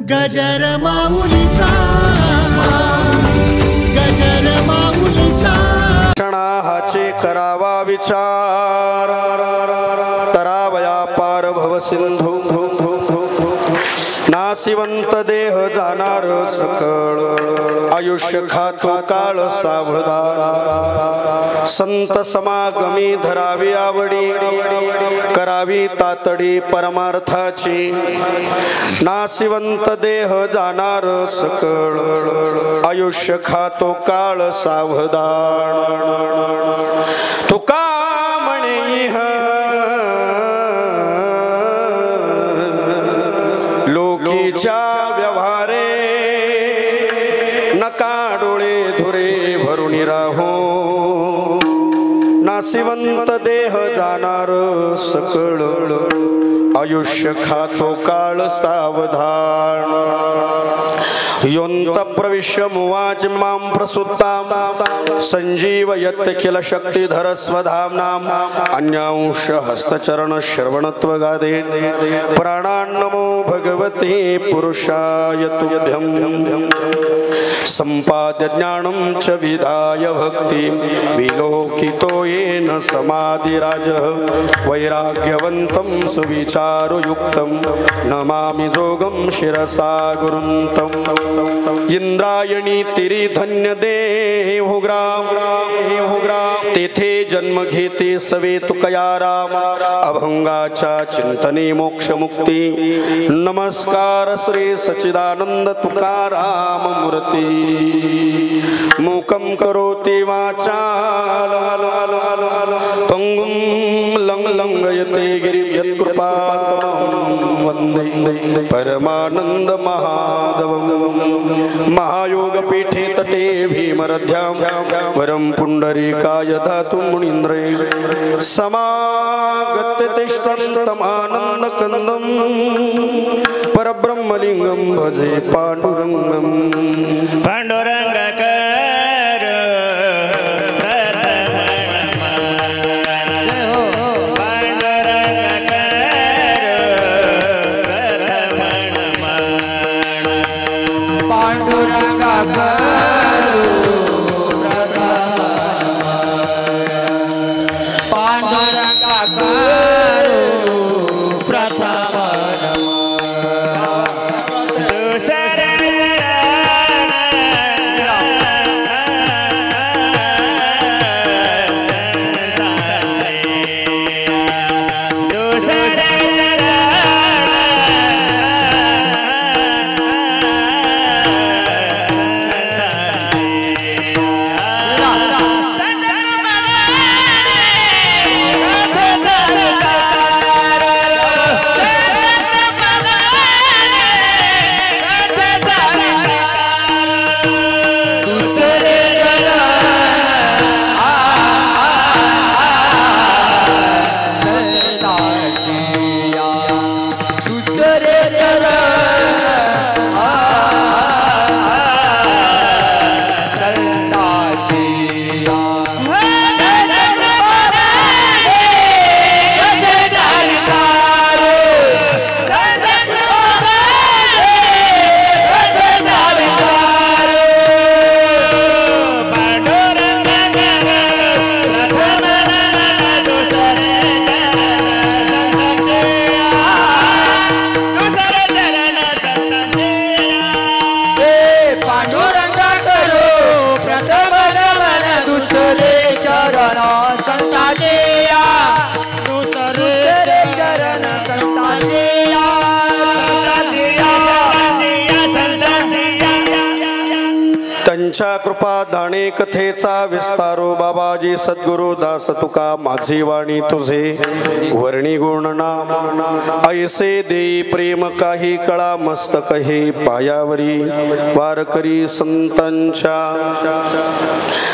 गजर माऊलीचा क्षणाहाचे करावा विचार तरावया पार भव सिंधू नासिवंत देह जाणार सकळ आयुष्य खातो काळ सावधान संत समागमी धरावी आवडी करावी तातडी परमार्थाची नासिवंत देह जाणार सकळ आयुष्य खातो काळ सावधान तुका म्हणे लोकीच्या व्यवहारे नका डोळे धुरे भरून राहो नासिवंत देह जाणार सकळ आयुष्य खातो काळ सावधान योंत प्रविश्य मुवाच मां प्रसुत्तां संजीवयत् किल शक्तिधर स्वधाम्नां अन्यांश हस्तचरण श्रवणत्वगादे प्राणान्नमो भगवते पुरुषाय तुभ्यं सम्पाद्य ज्ञानं च विधाय भक्तिं विलोकितो येन समाधिराजः वैराग्यवन्तं सुविचारयुक्तं नमामि जोगं शिरसा गुरुन्तं इंद्रायणी तिरी धन्य देहुग्राम तेथे जन्म घेते सवे तुकया राम अभंगाच्या चिंतने मोक्ष मुक्ती नमस्कार श्री सच्चिदानंद तुकाराम मूर्ती मूकं करोति वाचाल पंगुं लंघयते गिरिं यत्कृपातमहं वन्दे परमानंद महादेवं महायोग पीठे तटे भीमरध्यां वरं पुंडरीकाय धातु मुनीन्द्रे समागत्य तिष्ठन्तमानन्दकन्दं परब्रह्मलिंगं भजे पांडुरंगं पांडुरंगकर त्यांच्या कृपा दाणे कथेचा विस्तारो बाबाजी सद्गुरु दास तुका माझी वाणी तुझे वर्णी गुण नाम ऐसे देई प्रेम काही कळा मस्तक हे पायावरी वारकरी संतांच्या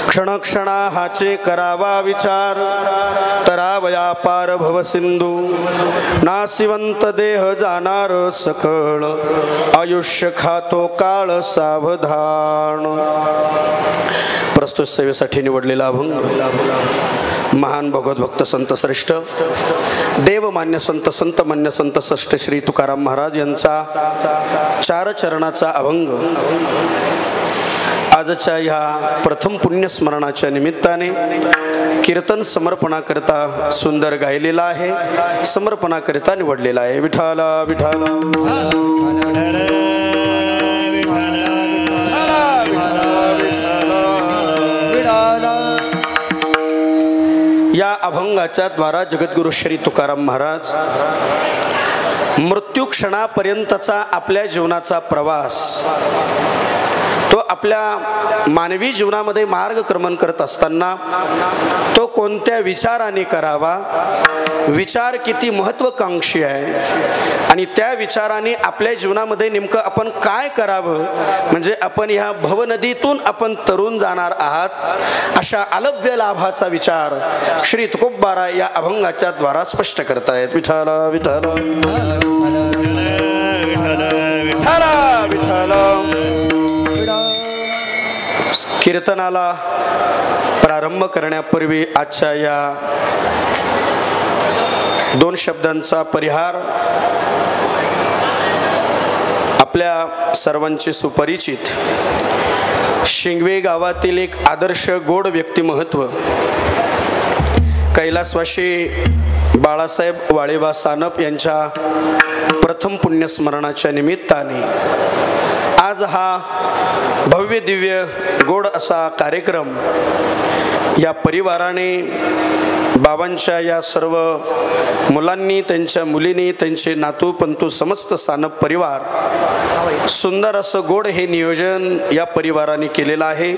क्षण क्षणा हाचे करावा विचार तरावया पार भव सिंधू नासिवंत देह जाणार सकळ आयुष्य खातो काळ सावधान प्रस्तुत सेवेसाठी निवडलेला अभंग महान भगवत संत श्रेष्ठ देवमान्य संत संत मान्य संत षष्ठ श्री तुकाराम महाराज यांचा चार चरणाचा अभंग आजच्या ह्या प्रथम पुण्यस्मरणाच्या निमित्ताने कीर्तन समर्पणाकरिता सुंदर गायलेला आहे, समर्पणाकरिता निवडलेला आहे. विठ्ठल विठ्ठल या अभंगाच्या द्वारा जगद्गुरु श्री तुकाराम महाराज मृत्यू क्षणापर्यंतचा आपल्या जीवनाचा प्रवास तो आपल्या मानवी जीवनामध्ये मार्गक्रमण करत असताना तो कोणत्या विचाराने करावा, विचार किती महत्त्वाकांक्षी आहे आणि त्या विचाराने आपल्या जीवनामध्ये नेमकं आपण काय करावं, म्हणजे आपण ह्या भवनदीतून आपण तरुण जाणार आहात अशा अलभ्य लाभाचा विचार श्री तुकोबारा या अभंगाच्या द्वारा स्पष्ट करतायत. विठ्ठल विठ्ठल विठ्ठल विठ्ठल. कीर्तनाला प्रारंभ करण्यापूर्वी आजच्या या दोन शब्दांचा परिहार आपल्या सर्वांचे सुपरिचित शिंगवे गावातील एक आदर्श गोड व्यक्तिमत्व कैलासवासी बाळासाहेब वाळेबा सानप यांच्या प्रथम पुण्यस्मरणाच्या निमित्ताने आज हा भव्य दिव्य गोड असा कार्यक्रम या परिवाराने बाबांच्या या सर्व मुलांनी, त्यांच्या मुलींनी, त्यांचे नातू पंतू समस्त सानप परिवार सुंदर असं गोड हे नियोजन या परिवाराने केलेलं आहे.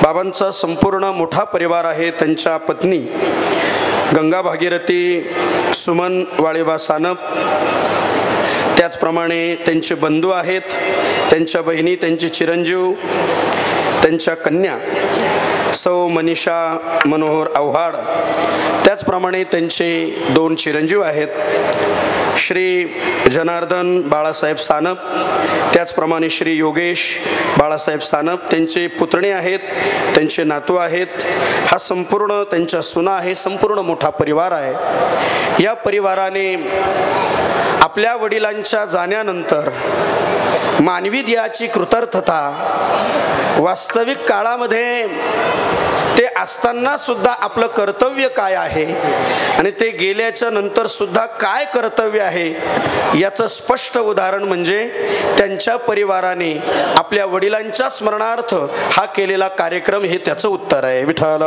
बाबांचा संपूर्ण मोठा परिवार आहे. त्यांच्या पत्नी गंगा भागीरथी सुमन वाळेबा सानप, त्याचप्रमाणे त्यांचे बंधू आहेत, त्यांच्या बहिणी, त्यांचे चिरंजीव, त्यांच्या कन्या सौ मनीषा मनोहर आव्हाड, त्याचप्रमाणे त्यांचे दोन चिरंजीव आहेत श्री जनार्दन बाळासाहेब सानप, त्याचप्रमाणे श्री योगेश बाळासाहेब सानप, त्यांचे पुतणे आहेत, त्यांचे नातू आहेत. हा संपूर्ण त्यांच्या सुना आहे, संपूर्ण मोठा परिवार आहे. या परिवाराने आपल्या वडिलांच्या जाण्यानंतर मानवी ध्येयाची कृतार्थता वास्तविक काळामध्ये ते असताना सुद्धा आपलं कर्तव्य काय आहे आणि ते गेल्याच्या नंतर सुद्धा काय कर्तव्य आहे याचं स्पष्ट उदाहरण म्हणजे त्यांच्या परिवाराने आपल्या वडिलांच्या स्मरणार्थ हा केलेला कार्यक्रम हे त्याचं उत्तर आहे. विठ्ठल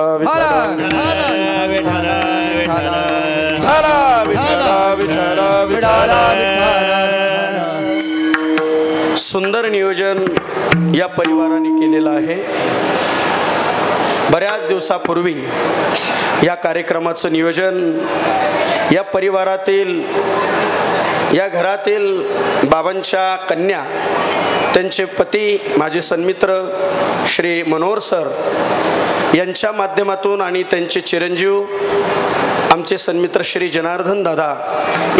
सुंदर नियोजन या परिवाराने केलेलं आहे. बऱ्याच दिवसापूर्वी या कार्यक्रमाचं नियोजन या परिवारातील, या घरातील बाबांच्या कन्या, त्यांचे पती माझे सन्मित्र श्री मनोहर सर यांच्या माध्यमातून आणि त्यांचे चिरंजीव आमचे सन्मित्र श्री जनार्दन दादा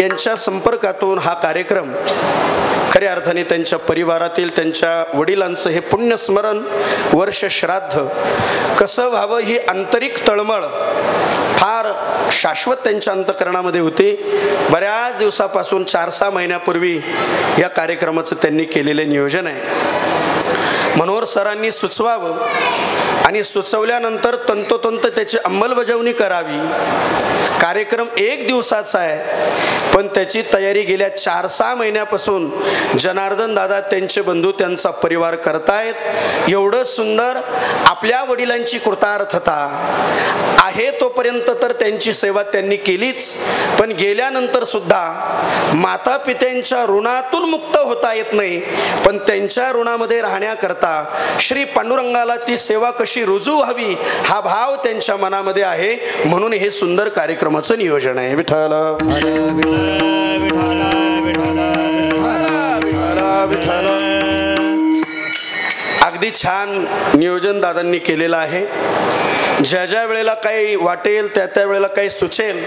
यांच्या संपर्कातून हा कार्यक्रम खऱ्या अर्थाने त्यांच्या परिवारातील त्यांच्या वडिलांचं हे पुण्यस्मरण वर्ष श्राद्ध कसं व्हावं ही आंतरिक तळमळ फार शाश्वत त्यांच्या अंतःकरणामध्ये होती. बऱ्याच दिवसापासून 4-6 महिन्यापूर्वी या कार्यक्रमाचं त्यांनी केलेले नियोजन आहे. मनोहर सरांनी सुचवावं आणि सुचवल्यानंतर तंतोतंत त्याची अंमलबजावणी करावी. कार्यक्रम 1 दिवसाचा आहे पण त्याची तयारी गेल्या 4-6 महिन्यापासून जनार्दन दादा, त्यांचे बंधू, त्यांचा परिवार करतायत. एवढं सुंदर आपल्या वडिलांची कृतार्थता आहे तोपर्यंत तर त्यांची सेवा त्यांनी केलीच, पण गेल्यानंतर सुद्धा माता पित्यांच्या ऋणातून मुक्त होता येत नाही, पण त्यांच्या ऋणामध्ये राहण्याकरता श्री पांडुरंगाला ती सेवा कशी रुजू व्हावी हा भाव त्यांच्या मनामध्ये आहे. म्हणून हे सुंदर कार्यक्रमाचं नियोजन आहे. विठ्ठल अगदी छान नियोजन दादांनी केलेलं आहे. ज्या ज्या वेळेला काही वाटेल त्या वेळेला काही सुचेल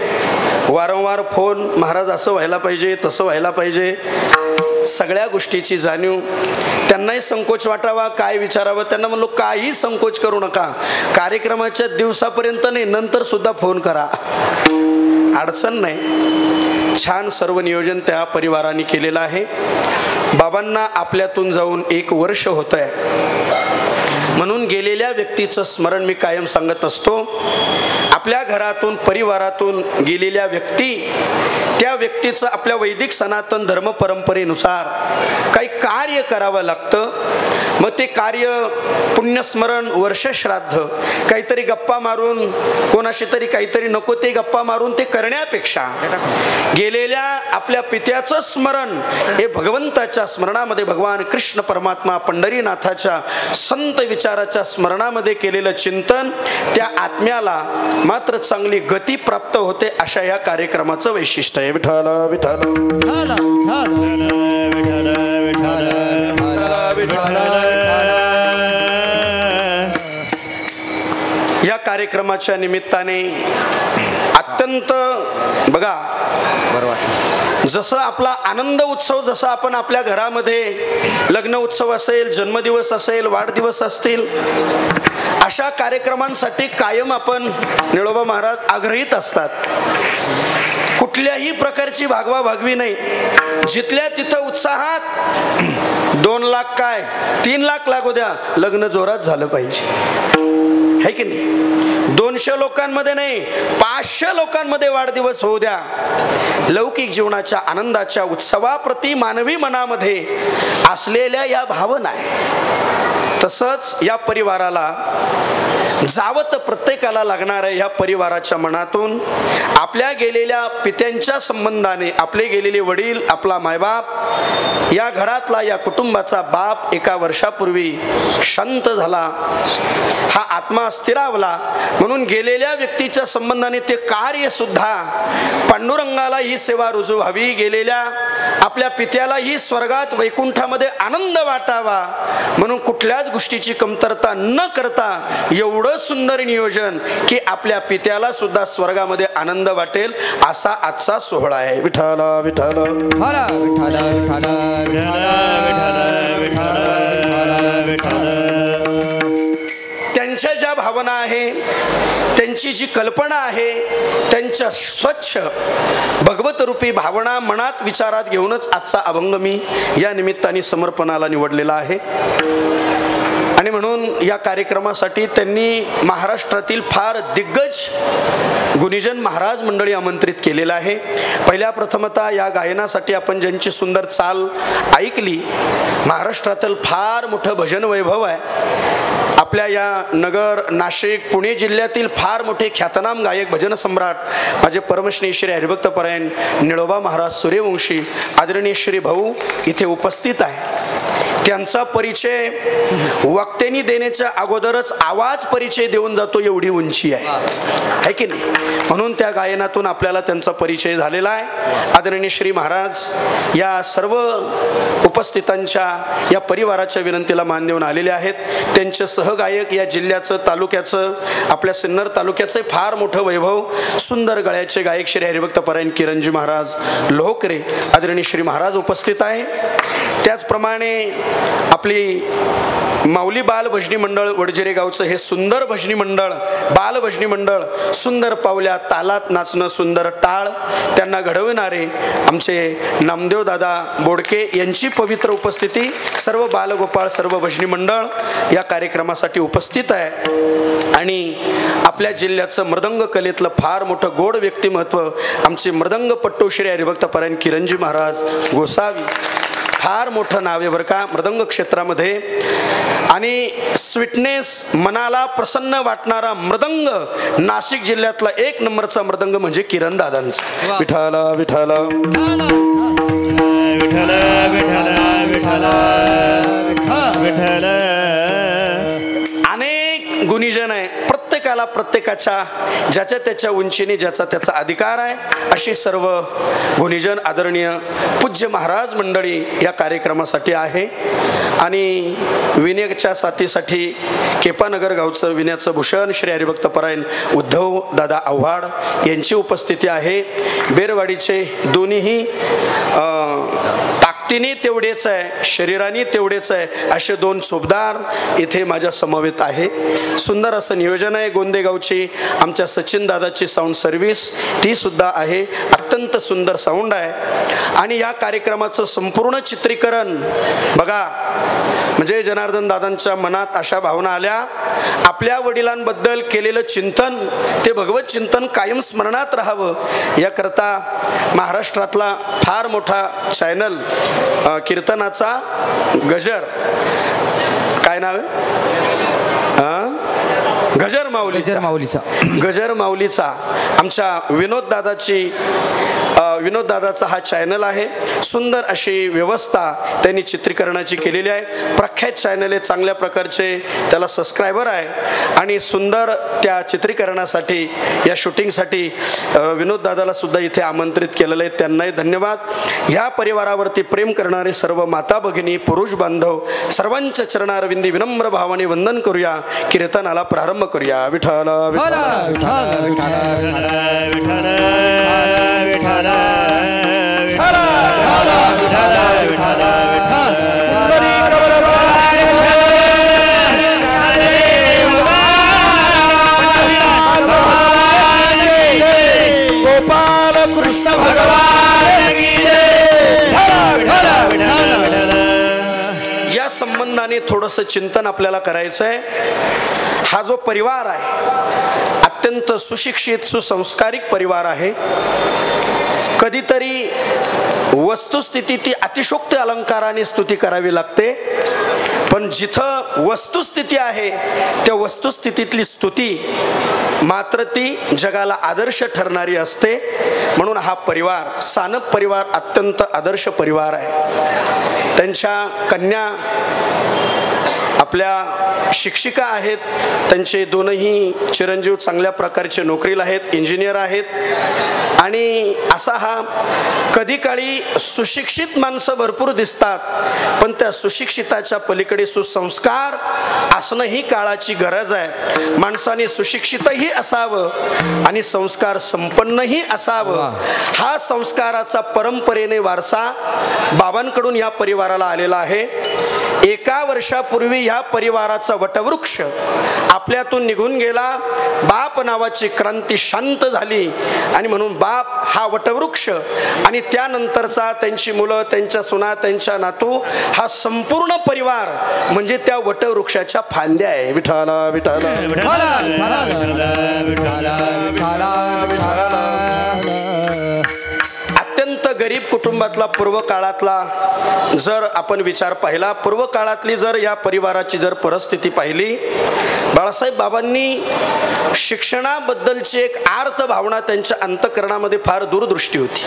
वारंवार फोन, महाराज असं व्हायला पाहिजे, तसं व्हायला पाहिजे, सगळ्या गोष्टीची जाणीव. त्यांनाही संकोच वाटावा, काय विचारावं. त्यांना म्हणलो काही संकोच करू नका, कार्यक्रमाच्या दिवसापर्यंत नाही, नंतर सुद्धा फोन करा, अडचण नाही. छान सर्व नियोजन त्या परिवाराने केलेलं आहे. बाबांना आपल्यातून जाऊन 1 वर्ष होत आहे, म्हणून गेलेल्या व्यक्तीचं स्मरण मी कायम सांगत असतो. आपल्या घरातून परिवारातून गेलेल्या व्यक्ती, त्या व्यक्तीचं आपल्या वैदिक सनातन धर्म परंपरेनुसार काही कार्य करावं लागतं. मग ते कार्य पुण्यस्मरण, वर्षश्राद्ध, काहीतरी गप्पा मारून, कोणाशी तरी काहीतरी नको ते गप्पा मारून ते करण्यापेक्षा गेलेल्या आपल्या पित्याचं स्मरण हे भगवंताच्या स्मरणामध्ये, भगवान कृष्ण परमात्मा पंढरीनाथाच्या संत विचाराच्या स्मरणामध्ये केलेलं चिंतन त्या आत्म्याला मात्र चांगली गती प्राप्त होते. अशा या कार्यक्रमाचं वैशिष्ट्य आहे. विठ्ठल विठ्ठल या कार्यक्रमाच्या निमित्ताने अत्यंत बघा, जसं आपला आनंद उत्सव, जसा आपण आपल्या घरामध्ये लग्न उत्सव असेल, जन्मदिवस असेल, वाढदिवस असतील, अशा कार्यक्रमांसाठी कायम आपण निळोबा महाराज आग्रहीत असतात. कुठल्याही प्रकारची भागवा भागवी नाही. जिथल्या तिथं उत्साहात 2 लाख काय 3 लाख लागू द्या, लग्न जोरात झालं पाहिजे, है की नाही. 200 लोकांमध्ये नाही, 500 लोकांमध्ये वाढदिवस होऊ द्या. लौकिक जीवनाच्या आनंदाच्या उत्सवाप्रती मानवी मनामध्ये असलेल्या या भावना आहे. तसंच या परिवाराला जावत प्रत्येकाला लागणार आहे. या परिवाराच्या मनातून आपल्या गेलेल्या पित्यांच्या संबंधाने आपले गेलेले वडील, आपला मायबाप, या घरातला या कुटुंबाचा बाप 1 वर्षापूर्वी शांत झाला, हा आत्मा स्थिरावला, म्हणून गेलेल्या व्यक्तीच्या संबंधाने ते कार्य सुद्धा पांडुरंगाला ही सेवा रुजू व्हावी, गेलेल्या आपल्या पित्याला ही स्वर्गात वैकुंठामध्ये आनंद वाटावा, म्हणून कुठल्याच गोष्टीची कमतरता न करता एवढं सुंदर नियोजन की आपल्या पित्याला सुद्धा स्वर्गामध्ये आनंद वाटेल, असा आजचा सोहळा आहे. विठ्ठल विठ्ठल त्यांच्या ज्या भावना आहे, त्यांची जी कल्पना आहे, त्यांच्या स्वच्छ भगवत रूपी भावना मनात विचारात घेऊनच आजचा अभंग मी या निमित्ताने समर्पणाला निवडलेला आहे. आणि म्हणून या कार्यक्रमासाठी त्यांनी महाराष्ट्रातील फार दिग्गज गुणीजन महाराज मंडळी आमंत्रित केलेलं आहे. पहिल्या प्रथमतः या गायनासाठी आपण ज्यांची सुंदर चाल ऐकली, महाराष्ट्रातील फार मोठं भजन वैभव आहे. आपल्या या नगर, नाशिक, पुणे जिल्ह्यातील फार मोठे ख्यातनाम गायक, भजन सम्राट माझे परमश्री श्री हरिभक्तपरायण निळोबा महाराज सूर्यवंशी आदरणीय श्री भाऊ इथे उपस्थित आहे. त्यांचा परिचय वक्त्यांनी देण्याच्या अगोदरच आवाज परिचय देऊन जातो, एवढी उंची आहे की नाही. म्हणून त्या गायनातून आपल्याला त्यांचा परिचय झालेला आहे. आदरणीय श्री महाराज या सर्व उपस्थितांच्या या परिवाराच्या विनंतीला मान देऊन आलेले आहेत. त्यांचे सहगायक या जिल्ह्याचं, तालुक्याचं, आपल्या सिन्नर तालुक्याचं फार मोठं वैभव, सुंदर गळ्याचे गायक श्री हरिभक्तपरायण किरणजी महाराज लोहकरे आदरणीय श्री महाराज उपस्थित आहे. त्याचप्रमाणे आपली माऊली बाल भजनी मंडळ वडजिरे गावचं हे सुंदर भजनी मंडळ, बाल भजनी मंडळ, सुंदर पावल्या तालात नाचणं, सुंदर टाळ, त्यांना घडविणारे आमचे नामदेव दादा बोडके यांची पवित्र उपस्थिती, सर्व बालगोपाळ, सर्व भजनी मंडळ या कार्यक्रमासाठी उपस्थित आहे. आणि आपल्या जिल्ह्याचं मृदंग कलेतलं फार मोठं गोड व्यक्तिमत्व आमचे मृदंगपट्टू श्री हरिभक्तपरायण किरणजी महाराज गोसावी, फार मोठं नाव आहे बरं का मृदंग क्षेत्रामध्ये. आणि स्वीटनेस, मनाला प्रसन्न वाटणारा मृदंग नाशिक जिल्ह्यातला 1 नंबरचा मृदंग म्हणजे किरण दादांचा. विठ्ठल विठ्ठल विठ्ठल विठ्ठल विठ्ठल. अनेक गुणीजन आहे, प्रत्येकाला प्रत्येकाच्या ज्याच्या त्याच्या उंचीने ज्याचा त्याचा अधिकार आहे, अशी सर्व गुणीजन आदरणीय पूज्य महाराज मंडळी या कार्यक्रमासाठी आहे. आणि विनयाच्या साथीसाठी केपानगर गावचं विनयाचं भूषण श्री हरिभक्तपरायण उद्धव दादा आव्हाड यांची उपस्थिती आहे. बेरवाडीचे दोन्हीही ताकदीने तेवढेच आहे, शरीराने तेवढेच आहे, असे दोन चोपदार इथे माझ्या समवेत आहे. सुंदर असं नियोजन आहे. गोंदेगावची आमच्या सचिन दादाची साऊंड सर्व्हिस ती सुद्धा आहे. अत्यंत सुंदर साऊंड आहे. आणि या कार्यक्रमाचं संपूर्ण चित्रीकरण बघा, म्हणजे जनार्दन दादांच्या मनात अशा भावना आल्या, आपल्या वडिलांबद्दल केलेलं चिंतन ते भगवत चिंतन कायम स्मरणात राहावं याकरता महाराष्ट्रातला फार मोठा चॅनल कीर्तनाचा गजर, काय नाव आहे, गजर माऊलीचा आमच्या विनोद दादाचा हा चॅनल आहे. सुंदर अशी व्यवस्था त्यांनी चित्रीकरणाची केलेली आहे. प्रख्यात चॅनल आहे, चांगल्या प्रकारचे त्याला सबस्क्रायबर आहे. आणि सुंदर त्या चित्रीकरणासाठी, या शूटिंगसाठी विनोद दादाला सुद्धा इथे आमंत्रित केलेलं आहे. त्यांनाही धन्यवाद. ह्या परिवारावरती प्रेम करणारे सर्व माता भगिनी, पुरुष बांधव सर्वांच्या चरणारविंदी विनम्र भावाने वंदन करूया. कीर्तनाला प्रारंभ करूया. विठ्ठल गोपाल कृष्ण भगवान या संबंधाने थोडंसं चिंतन आपल्याला करायचं आहे. हा जो परिवार आहे अत्यंत सुशिक्षित सुसंस्कारिक परिवार आहे. कधीतरी वस्तुस्थिती ती अतिशोक्ती अलंकाराने स्तुती करावी लागते, पण जिथं वस्तुस्थिती आहे त्या वस्तुस्थितीतली स्तुती मात्र ती जगाला आदर्श ठरणारी असते. म्हणून हा परिवार, सानप परिवार अत्यंत आदर्श परिवार आहे. त्यांच्या कन्या आपल्या शिक्षिका आहेत. त्यांचे दोनही चिरंजीव चांगल्या प्रकारचे नोकरीला आहेत, इंजिनियर आहेत. आणि असा हा कधी काळी सुशिक्षित माणसं भरपूर दिसतात, पण त्या सुशिक्षिताच्या पलीकडे सुसंस्कार असणं ही काळाची गरज आहे. माणसाने सुशिक्षितही असावं आणि संस्कार संपन्नही असावं. हा संस्काराचा परंपरेने वारसा बाबांकडून या परिवाराला आलेला आहे. एका वर्षापूर्वी या परिवाराचा वटवृक्ष आपल्यातून निघून गेला. बाप नावाची क्रांती शांत झाली आणि म्हणून बाप हा वटवृक्ष आणि त्यानंतरचा त्यांची मुलं, त्यांच्या सुना, त्यांच्या नातू, हा संपूर्ण परिवार म्हणजे त्या वटवृक्षाच्या फांद्या आहे. विठाला विठाला अत्यंत गरीब कुटुंबातला पूर्व काळातला जर आपण विचार पाहिला, पूर्व काळातली जर या परिवाराची जर परिस्थिती पाहिली, बाळासाहेब बाबांनी शिक्षणाबद्दलची एक आर्त भावना त्यांच्या अंतःकरणामध्ये फार दूरदृष्टी होती.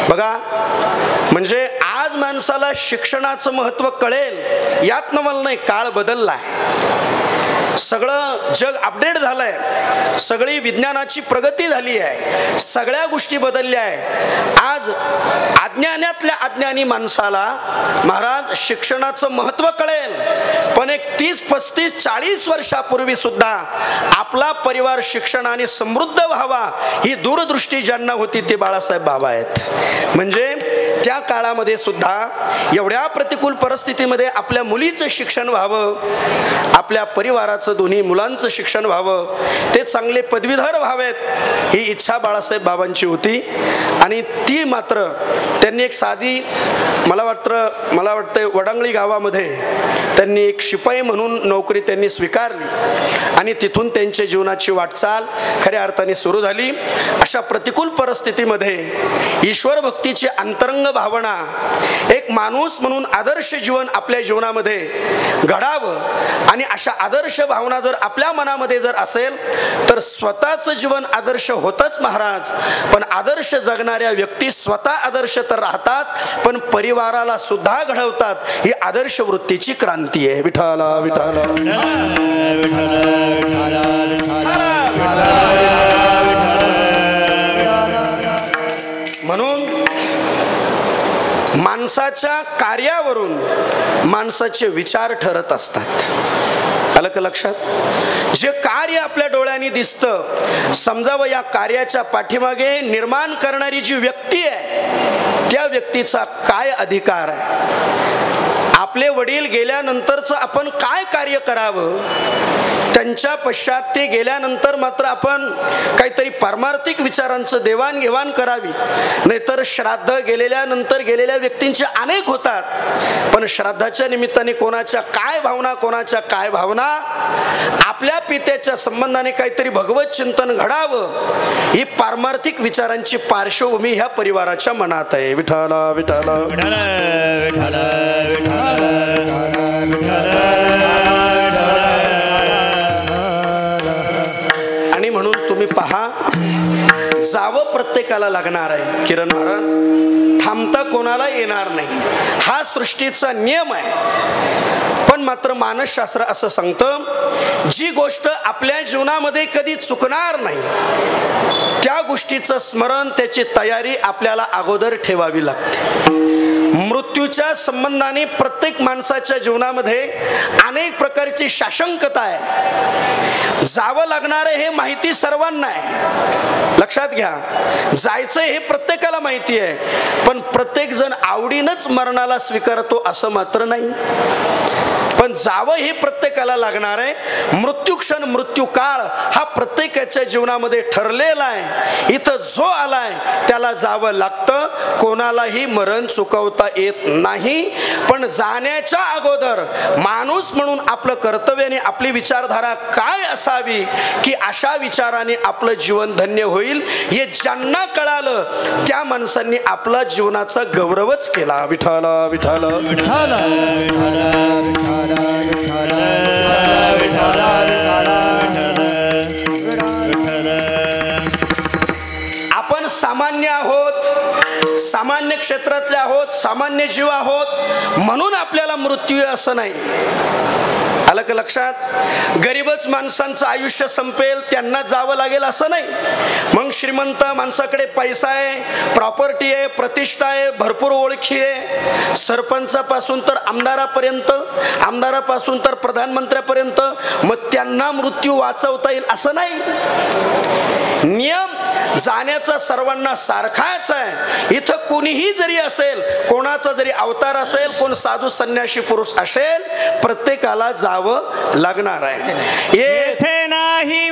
बघा, म्हणजे आज माणसाला शिक्षणाचं महत्त्व कळेल यात मला नाही, काळ बदललाय. सगळं जग अपडेट झालंय, सगळी विज्ञानाची प्रगती झाली आहे, सगळ्या गोष्टी बदलल्या आहे. आज अज्ञानातल्या अज्ञानी माणसाला महाराज शिक्षणाचं महत्त्व कळेल, पण एक 30, 35, 40 वर्षापूर्वी सुद्धा आपला परिवार शिक्षणाने समृद्ध व्हावा ही दूरदृष्टी ज्यांना होती ते बाळासाहेब बाबा आहेत. म्हणजे त्या काळामध्ये सुद्धा एवढ्या प्रतिकूल परिस्थितीमध्ये आपल्या मुलीचं शिक्षण व्हावं, आपल्या परिवाराचं दोन्ही मुलांचं शिक्षण व्हावं, ते चांगले पदवीधर व्हावेत ही इच्छा बाळासाहेब बाबांची होती. आणि ती मात्र त्यांनी एक साधी, मला वाटतं वडांगळी गावामध्ये त्यांनी एक शिपाई म्हणून नोकरी त्यांनी स्वीकारली आणि तिथून त्यांच्या जीवनाची वाटचाल खऱ्या अर्थाने सुरू झाली. अशा प्रतिकूल परिस्थितीमध्ये ईश्वर भक्तीची अंतरंग भावना, एक माणूस म्हणून आदर्श जीवन आपल्या जीवनामध्ये घडावं आणि अशा आदर्श भावना जर आपल्या मनामध्ये जर असेल तर स्वतःचं जीवन आदर्श होतच महाराज. पण आदर्श जगणाऱ्या व्यक्ती स्वतः आदर्श तर राहतात, पण परिवाराला सुद्धा घडवतात. ही आदर्श वृत्तीची क्रांती आहे. विठाला विठाला म्हणून माणसाच्या कार्यावरून माणसाचे विचार ठरत असतात. आलं का लक्षात? जे कार्य आपल्या डोळ्यांनी दिसतं, समजावं या कार्याच्या पाठीमागे निर्माण करणारी जी व्यक्ती आहे त्या व्यक्तीचा काय अधिकार आहे, आपले वडील गेल्यानंतरचं आपण काय कार्य करावं, त्यांच्या पश्चात ते गेल्यानंतर मात्र आपण काहीतरी पारमार्थिक विचारांचं देवाणघेवाण करावी. नाहीतर श्राद्ध गेलेल्यानंतर गेलेल्या व्यक्तींचे अनेक होतात, पण श्राद्धाच्या निमित्ताने कोणाच्या काय भावना, कोणाच्या काय भावना, आपल्या पित्याच्या संबंधाने काहीतरी भगवत चिंतन घडावं, ही पारमार्थिक विचारांची पार्श्वभूमी ह्या परिवाराच्या मनात आहे. विठ्ठल विठ्ठल विठ्ठल आणि म्हणून तुम्ही पहा, जावं प्रत्येकाला लागणार आहे. किरण महाराज, थांबता कोणाला येणार नाही, हा सृष्टीचा नियम आहे. पण मात्र मानसशास्त्र असं सांगतं, जी गोष्ट आपल्या जीवनामध्ये कधी चुकणार नाही त्या गोष्टीचं स्मरण, त्याची तयारी आपल्याला अगोदर ठेवावी लागते. मृत्यूच्या संबंधाने प्रत्येक माणसाच्या जीवनामध्ये अनेक प्रकारची साशंकता आहे. जावं लागणार आहे हे माहिती सर्वांना आहे, लक्षात घ्या. जायचं हे प्रत्येकाला माहिती आहे, पण प्रत्येक जण आवडीनंच मरणाला स्वीकारतो असं मात्र नाही. पण जावं हे प्रत्येकाला लागणार आहे. मृत्यू क्षण, मृत्यू काळ हा प्रत्येकाच्या जीवनामध्ये ठरलेला आहे. इथं जो आलाय त्याला जावं लागतं, कोणालाही मरण चुकवता येत नाही. पण जाण्याच्या अगोदर माणूस म्हणून आपलं कर्तव्य आणि आपली विचारधारा काय असावी, की अशा विचाराने आपलं जीवन धन्य होईल, हे ज्यांना कळालं त्या माणसांनी आपला जीवनाचा गौरवच केला. विठ्ठल विठ्ठल विठ्ठल आपण सामान्य आहोत, सामान्य क्षेत्रातले आहोत, सामान्य जीव आहोत म्हणून आपल्याला मृत्यू असं नाही. आलं का लक्षात? गरीबच माणसांचं आयुष्य संपेल, त्यांना जावं लागेल असं नाही. मग श्रीमंत माणसाकडे पैसा आहे, प्रॉपर्टी आहे, प्रतिष्ठा आहे, भरपूर ओळखी आहे, सरपंचापासून तर आमदारापर्यंत, आमदारापासून तर प्रधानमंत्र्यापर्यंत, मग त्यांना मृत्यू वाचवता येईल असं नाही. नियम जाण्याचा सर्वांना सारखाच आहे. इथं कोणीही जरी असेल, कोणाचा जरी अवतार असेल, कोण साधू संन्यासी पुरुष असेल, प्रत्येकाला जावं लागणार आहे. येथे नाही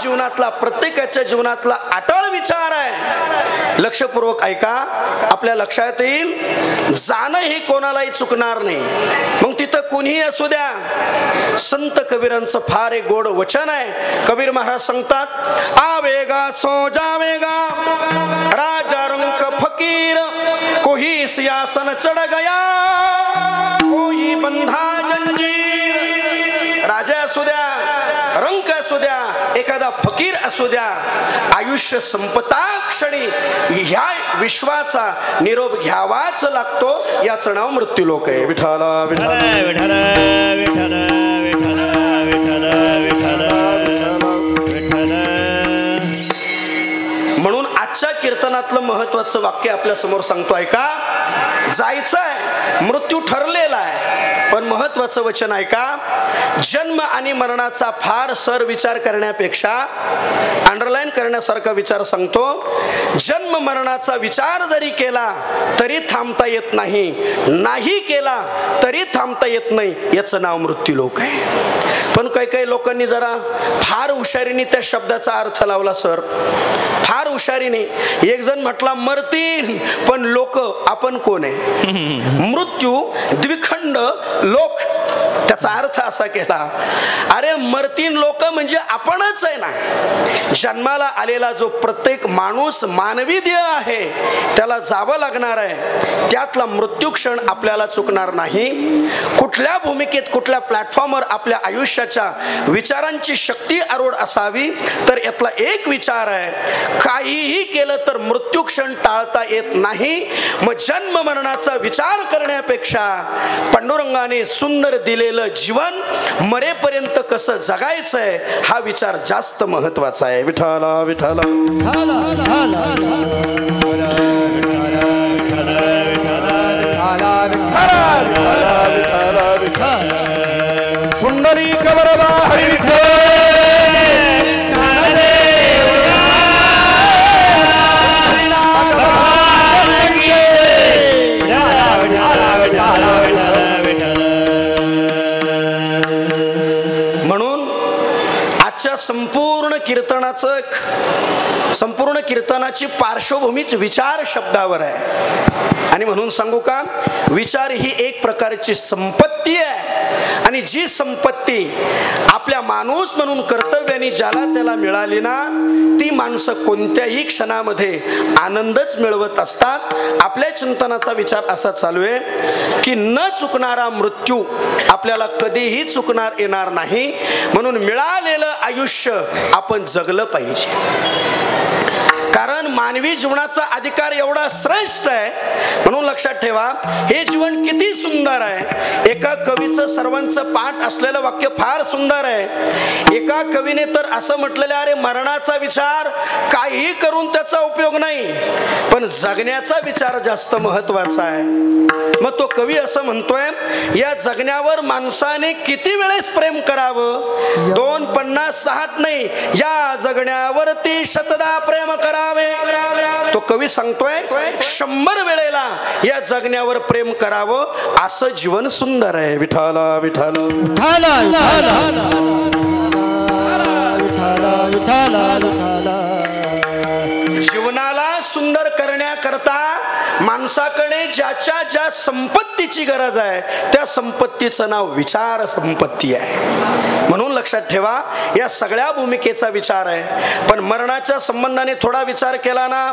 जीवनातला, प्रत्येकाच्या जीवनातला अटळ विचार आहे. लक्षपूर्वक ऐका, आपल्या लक्षात येईल, जाणं हे कोणालाही चुकणार नाही. मग तिथं कोणीही असू द्या. संत कबीरांचं फार एक गोड वचन आहे. कबीर महाराज सांगतात, आवेगा सो जावेगा राजा रंक फकीर, कोही सियासन चढ गया कोई बंधा जंजीर. राजा असू द्या, रंक असू द्या, एखादा फकीर असू द्या, आयुष्य संपता क्षणी ह्या विश्वाचा निरोप घ्यावाच लागतो. याचं नाव मृत्यू लोक आहे. विठ्ठल विठ्ठल विठ्ठल विठ्ठल विठ्ठल विठ्ठल विठ्ठल. म्हणून आजच्या कीर्तनातलं महत्वाचं वाक्य आपल्या समोर सांगतो ऐका. जायचंय, मृत्यू ठरलेला आहे, पण महत्वाचं वचन ऐका. जन्म आणि मरणाचा फार सर विचार करण्यापेक्षा अंडरलाईन करण्यासारखा विचार सांगतो. जन्म मरणाचा विचार जरी केला तरी थांबता येत नाही, नाही केला तरी थांबता येत नाही. याचं नाव मृत्यू लोक आहे. पण काही काही लोकांनी जरा फार हुशारीने त्या शब्दाचा अर्थ लावला सर, फार हुशारीने. एक जण म्हटला मरतील, पण लोक आपण कोण आहे? मृत्यू द्विखंड लोक त्याचा अर्थ असा केला, अरे मरतीन लोक म्हणजे आपणच आहे ना. जन्माला आलेला जो प्रत्येक माणूस मानवी देह आहे त्याला जावं लागणार आहे. त्यातला मृत्यू क्षण आपल्याला चुकणार नाही. कुठल्या भूमिकेत कुठल्या प्लॅटफॉर्मवर आपल्या आयुष्याच्या विचारांची शक्ती आरूढ असावी तर यातला एक विचार आहे, काहीही केलं तर मृत्यू क्षण टाळता येत नाही. मग जन्म मरणाचा विचार करण्यापेक्षा पांडुरंगाने सुंदर दिलेलं जीवन मरेपर्यंत कसं जगायचंय हा विचार जास्त महत्वाचा आहे. विठाला विठाला पुंडलिक वरदा हरी विठ्ठल. म्हणून आजच्या संपूर्ण कीर्तनाची पार्श्वभूमीच विचार शब्दावर आहे. आणि म्हणून सांगू का, विचार ही एक प्रकारची संपत्ती आहे. आणि जी संपत्ती आपल्या माणूस म्हणून कर्तव्याने ज्याला त्याला मिळाली ना, ती माणसं कोणत्याही क्षणामध्ये आनंदच मिळवत असतात. आपल्या चिंतनाचा विचार असा चालू आहे की न चुकणारा मृत्यू आपल्याला कधीही चुकणार येणार नाही. म्हणून मिळालेलं आयुष्य आपण जगलं पाहिजे. कारण मानवी जीवनाचा अधिकार एवढा श्रेष्ठ आहे. म्हणून लक्षात ठेवा, हे जीवन किती सुंदर आहे. एका कवीचं सर्वांचं पाठ असलेलं वाक्य फार सुंदर आहे. एका कवीने तर असं म्हटलेलं, अरे मरणाचा विचार काही करून त्याचा उपयोग नाही, पण जगण्याचा विचार जास्त महत्वाचा आहे. मग तो कवी असं म्हणतोय, या जगण्यावर माणसाने किती वेळेस प्रेम करावं, 2, 50, 60 नाही, या जगण्यावरती शतदा प्रेम करावे. तो कवी सांगतोय 100 वेळेला या जगण्यावर प्रेम करावं, असं जीवन सुंदर आहे. विठाला विठाला विठाला विठाला विठाला. जीवनाला सुंदर करण्याकरता माणसाकडे ज्याच्या ज्या संपत्तीची गरज आहे त्या संपत्तीचं नाव विचार संपत्ती आहे. म्हणून लक्षात ठेवा, या सगळ्या भूमिकेचा विचार आहे. पण मरणाच्या संबंधाने थोडा विचार केला ना,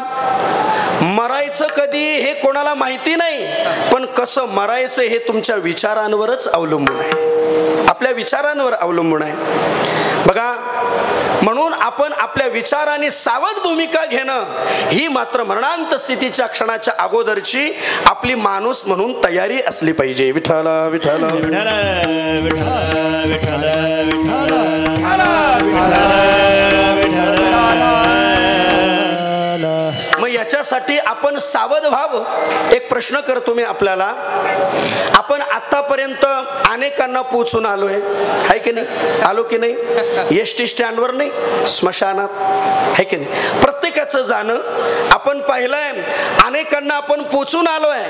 मरायचं कधी हे कोणाला माहिती नाही, पण कसं मरायचं हे तुमच्या विचारांवरच अवलंबून आहे, आपल्या विचारांवर अवलंबून आहे. बघा, म्हणून आपण आपल्या विचाराने सावध भूमिका घेणं ही मात्र मरणांत स्थितीच्या क्षणाच्या अगोदरची आपली माणूस म्हणून तयारी असली पाहिजे. विठाला विठाला विठाला विठाला विठाला मग याच्यासाठी आपण सावध व्हावं. एक प्रश्न करतो मी आपल्याला, आपण आतापर्यंत अनेकांना पोचून आलोय, आहे की नाही? आलो की नाही? एसटी स्टँडवर नाही, स्मशानात, आहे की नाही? प्रत्येकाचं जाणं आपण पाहिलंय, अनेकांना आपण पोचून आलोय.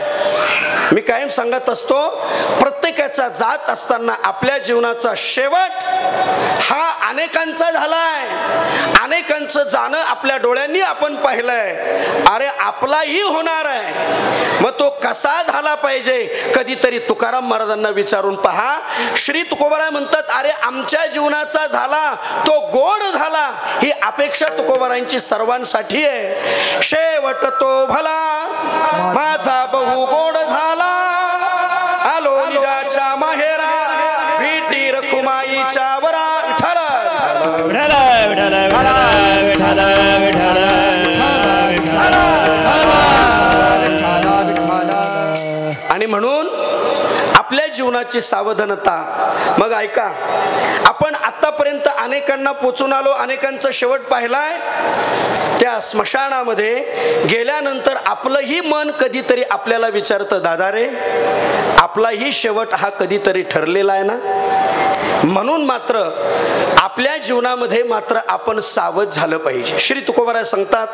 मी कायम सांगत असतो, प्रत्येकाचा जात असताना आपल्या जीवनाचा शेवट हा अनेकांचा झालाय. अनेकांचं जाणं आपल्या डोळ्यांनी आपण पाहिलंय. अरे आपलाही होणार आहे, मग तो कसा झाला पाहिजे कधीतरी तुकाराम महाराजांना विचारून पहा. श्री तुकोबाराय म्हणतात, अरे आमच्या जीवनाचा झाला तो गोड झाला, ही अपेक्षा तुकोबारायांची सर्वांसाठी आहे. शेवट तो भला माझा बहु गोड झाला, आलो निजाच्या माहेरा भेटी रखुमाईच्या वरा. आणि म्हणून आपल्या जीवनाची सावधानता. मग ऐका, आपण आतापर्यंत अनेकांना पोचून आलो, अनेकांचा शेवट पाहिलाय. त्या स्मशानामध्ये गेल्यानंतर आपलंही मन कधीतरी आपल्याला विचारतं, दादा रे आपलाही शेवट हा कधीतरी ठरलेला आहे ना. म्हणून मात्र आपल्या जीवनामध्ये मात्र आपण सावध झालं पाहिजे. श्री तुकोबाराय सांगतात,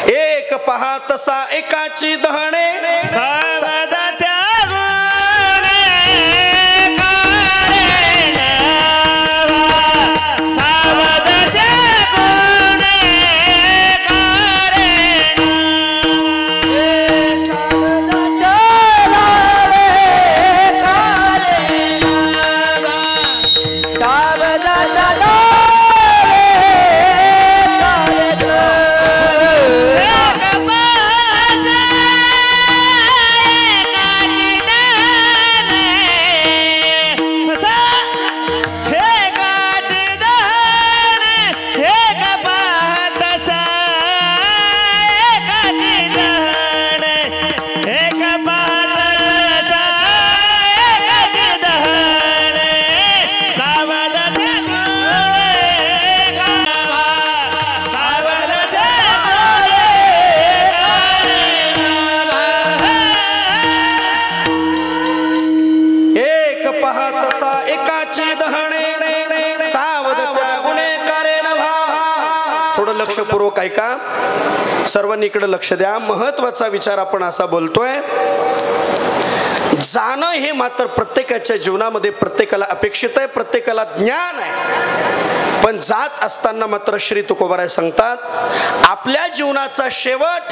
एक पहा तसा एकाची दहणे पहा तसा एकाची दहणे सावध त्या गुन्हेगारे नभा. थोडं लक्षपूर्वक ऐका, सर्वांनी इकडे लक्ष द्या. महत्वाचा विचार आपण असा बोलतोय. जाणं हे मात्र प्रत्येकाच्या जीवनामध्ये प्रत्येकाला अपेक्षित आहे, प्रत्येकाला ज्ञान आहे. पण जात असताना मात्र श्री तुकोबाराय सांगतात, आपल्या जीवनाचा शेवट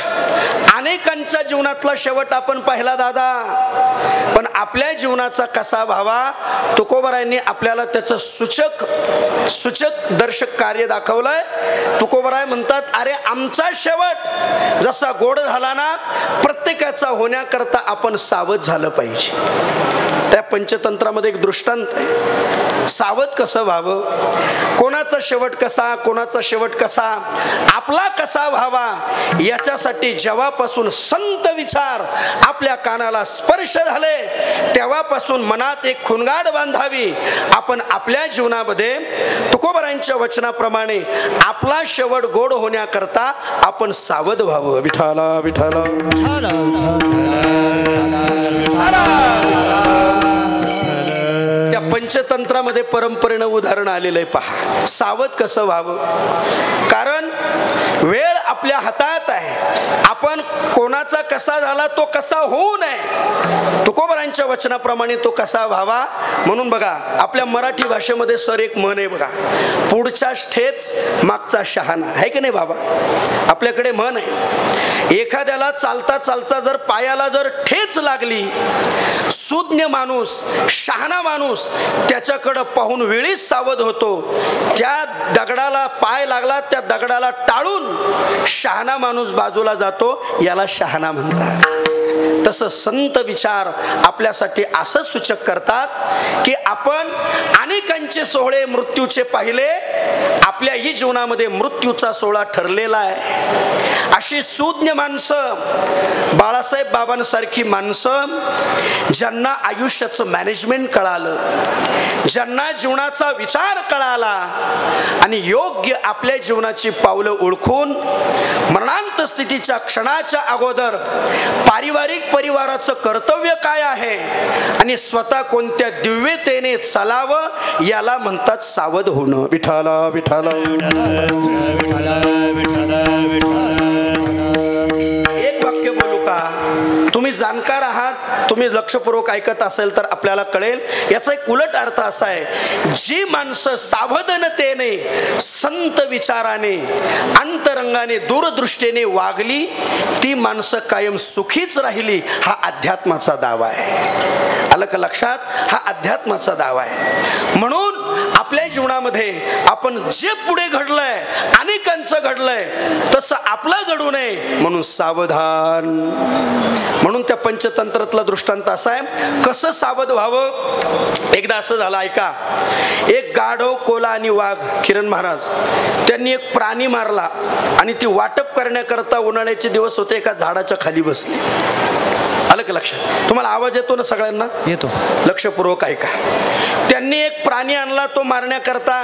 अनेकांच्या जीवनातला शेवट आपण पाहिला दादा, पण आपल्या जीवनाचा कसा व्हावा तुकोबारायांनी आपल्याला त्याचं सूचक दर्शक कार्य दाखवलंय. तुकोबाराय म्हणतात, अरे आमचा शेवट जसा गोड झाला ना, प्रत्येकाचा होण्याकरता आपण सावध झालं पाहिजे. त्या पंचतंत्रामध्ये एक दृष्टांत आहे. सावध कसं व्हावं, कोणाचा शेवट कसा, कोणाचा शेवट कसा, आपला कसा व्हावा, याच्यासाठी जेव्हापासून संत विचार आपल्या कानाला स्पर्श झाले तेव्हापासून मनात एक खुणगाड बांधावी. आपण आपल्या जीवनामध्ये तुकोबारायांच्या वचनाप्रमाणे आपला शेवट गोड होण्याकरता आपण सावध व्हावं. विठाला विठाला त्या पंचतंत्रामध्ये परंपरेनं उदाहरण आलेलं आहे. पहा, सावध कसं व्हावं. कारण वेळ आपल्या हातात आहे. आपण कोणाचा कसा झाला तो कसा होऊ नये, तुकोबारायांच्या वचनाप्रमाणे तो कसा व्हावा. म्हणून बघा, आपल्या मराठी भाषेमध्ये सर एक म्हण आहे बघा, पुढचा ठेच मागचा शहाणा, आहे की नाही बाबा. आपल्याकडे म्हण आहे, एखाद्याला चालता चालता जर पायाला जर ठेच लागली, सुज्ञ माणूस शहाणा माणूस त्याच्याकडे पाहून वेळीच सावध होतो. त्या दगडाला पाय लागला, त्या दगडाला टाळून शहाणा माणूस बाजूला जातो, याला शहाणा म्हणतात. तसं संत विचार आपल्यासाठी असं सूचक करतात की आपण अनेकांचे सोहळे मृत्यूचे पाहिले, आपल्याही जीवनामध्ये मृत्यूचा सोहळा ठरलेला आहे. अशी सुज्ञ माणसं, बाळासाहेब बाबांसारखी माणसं, ज्यांना आयुष्याचं मॅनेजमेंट कळालं, ज्यांना जीवनाचा विचार कळाला आणि योग्य आपल्या जीवनाची पावलं ओळखून मरणांत स्थितीच्या क्षणाच्या अगोदर परिवाराचं कर्तव्य काय आहे आणि स्वतः कोणत्या दिव्यतेने चालावं, याला म्हणतात सावध होणं. विठाला विठाला. एक वाक्य बोलू का, तुम्ही जाणकार आहात, तुम्ही लक्षपूर्वक ऐकत असेल तर आपल्याला कळेल. याचा एक उलट अर्थ असा आहे, जी माणसं सावधानतेने संत विचाराने अंतरंगाने दूरदृष्टीने वागली, ती माणसं कायम सुखीच राहिली. हा अध्यात्माचा दावा आहे. आलं का लक्षात? हा अध्यात्माचा दावा आहे. म्हणून आपल्या जीवनामध्ये आपण जे पुढे घडलंय, अनेकांचं घडलंय, तसं आपलं घडू नये म्हणून सावधान. म्हणून त्या पंचतंत्रातला दृष्टांत असा आहे, कसं सावध व्हावं. एकदा असं झालं, ऐका. एक गाढव, कोला आणि वाघ, किरण महाराज, त्यांनी एक प्राणी मारला आणि ती वाटप करण्याकरता उन्हाळ्याचे दिवस होते, एका झाडाच्या खाली बसली. आलं का लक्षात? तुम्हाला आवाज येतो ना सगळ्यांना? येतो. लक्षपूर्वक ऐका. त्यांनी एक प्राणी आणला तो मारण्याकरता.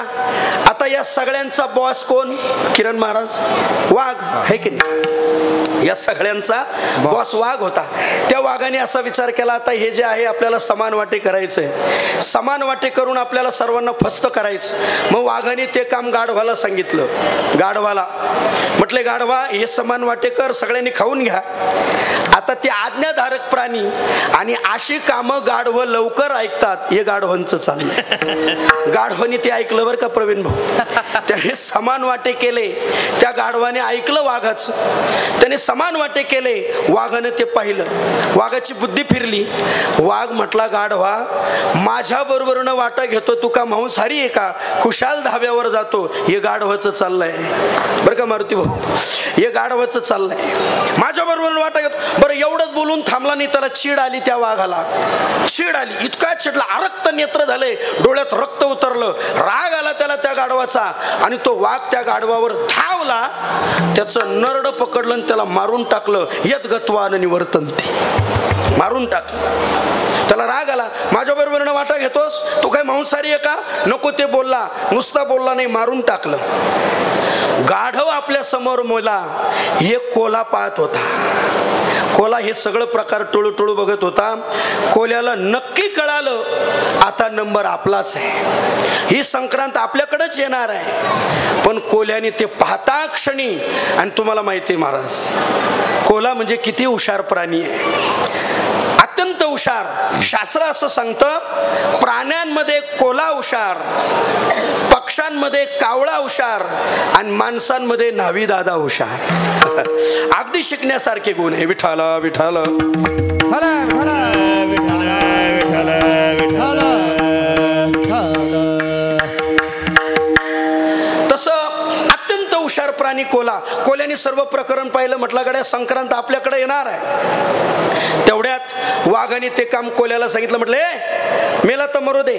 आता या सगळ्यांचा बॉस कोण? किरण महाराज, वाघ, है की नाही? या सगळ्यांचा बॉस वाघ होता. त्या वाघाने असा विचार केला, आता हे जे आहे आपल्याला समान वाटे करायचंय, समान वाटे करून आपल्याला सर्वांना फस्त करायचं. मग वाघाने ते काम गाढवाला सांगितलं. गाढवाला म्हटले, गाढवा हे समान वाटे कर, सगळ्यांनी खाऊन घ्या. आता ते आज्ञाधारक प्राणी आणि अशी कामं गाढव लवकर ऐकतात, हे गाढवांचं चाललंय. गाढवाने ते ऐकलं बरं का प्रवीण भाऊ. त्याने समान वाटे केले. त्या गाढवाने ऐकलं वाघाचं, त्याने समान वाटे केले. वाघाने ते पाहिलं, वाघाची बुद्धी फिरली. वाघ म्हटला, गाढवा माझ्या बरोबरनं वाटा घेतो, तू का मांसाहारी आहे का? खुशाल धाब्यावर जातो. हे गाढवाचं चाललंय बरं का मारुती भाऊ, हे गाढवाचं चाललंय. माझ्या बरोबर वाटा घेतो. बरं एवढंच बोलून थांबला नाही, त्याला चीड आली. त्या वाघाला चीड आली, इतका चिडला, अरक्त नेत्र झाले, डोळ्यात रक्त उतरलं, राग आला त्याला त्या गाढवाचा. आणि तो वाघ त्या गाढवावर धावला, त्याचं नरड पकडलं आणि त्याला मारून टाकलं. यद गत्वा न निवर्तन्ते, मारून टाकलं. त्याला राग आला, माझ्या बरोबर वाटा घेतोस, तू काय मांसाहारी आहे का? नको ते बोलला, नुसता बोलला नाही, मारून टाकलं. गाढव आपल्या समोर मोला एक कोला पाहत होता. कोला हे सगळं प्रकार टोळू बघत होता. कोल्याला नक्की कळालं आता नंबर आपलाच आहे, ही संक्रांत आपल्याकडेच येणार आहे. पण कोल्याने ते पाहता क्षणी, आणि तुम्हाला माहिती आहे महाराज कोला म्हणजे किती हुशार प्राणी आहे, अत्यंत हुशार. शास्त्र असं सांगतं प्राण्यांमध्ये कोला हुशार, पक्ष्यांमध्ये कावळा हुशार आणि माणसांमध्ये न्हावी दादा हुशार. अगदी शिकण्यासारखे गुण आहे. विठाला विठाला हुशार प्राणी कोला. कोल्याने सर्व प्रकरण पाहिलं. म्हटलं गड्या संक्रांत आपल्याकडे येणार आहे. तेवढ्यात वाघाने ते काम कोल्याला सांगितलं. म्हटलं मेला तर मरू दे,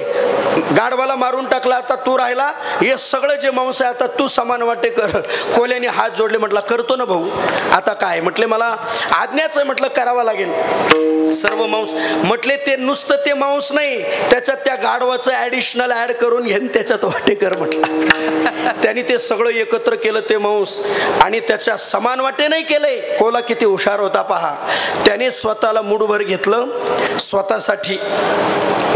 गाढवाला मारून टाकला, आता तू राहिला, हे सगळं जे मांस आहे आता तू समान वाटे कर. कोल्याने हात जोडले. म्हटलं करतो ना भाऊ, आता काय. म्हटले मला आज्ञाच आहे. म्हटलं करावं लागेल सर्व मांस. म्हटले ते नुसतं ते मांस नाही, त्याच्यात त्या गाढवाचं ऍडिशनल ऍड करून घेऊन त्याच्यात वाटे कर म्हटलं. त्यांनी ते सगळं एकत्र केलं ते मांस आणि त्याच्या समान वाटे नाही केले. कोला किती हुशार होता पहा. त्याने स्वतःला मुठभर घेतलं, स्वतःसाठी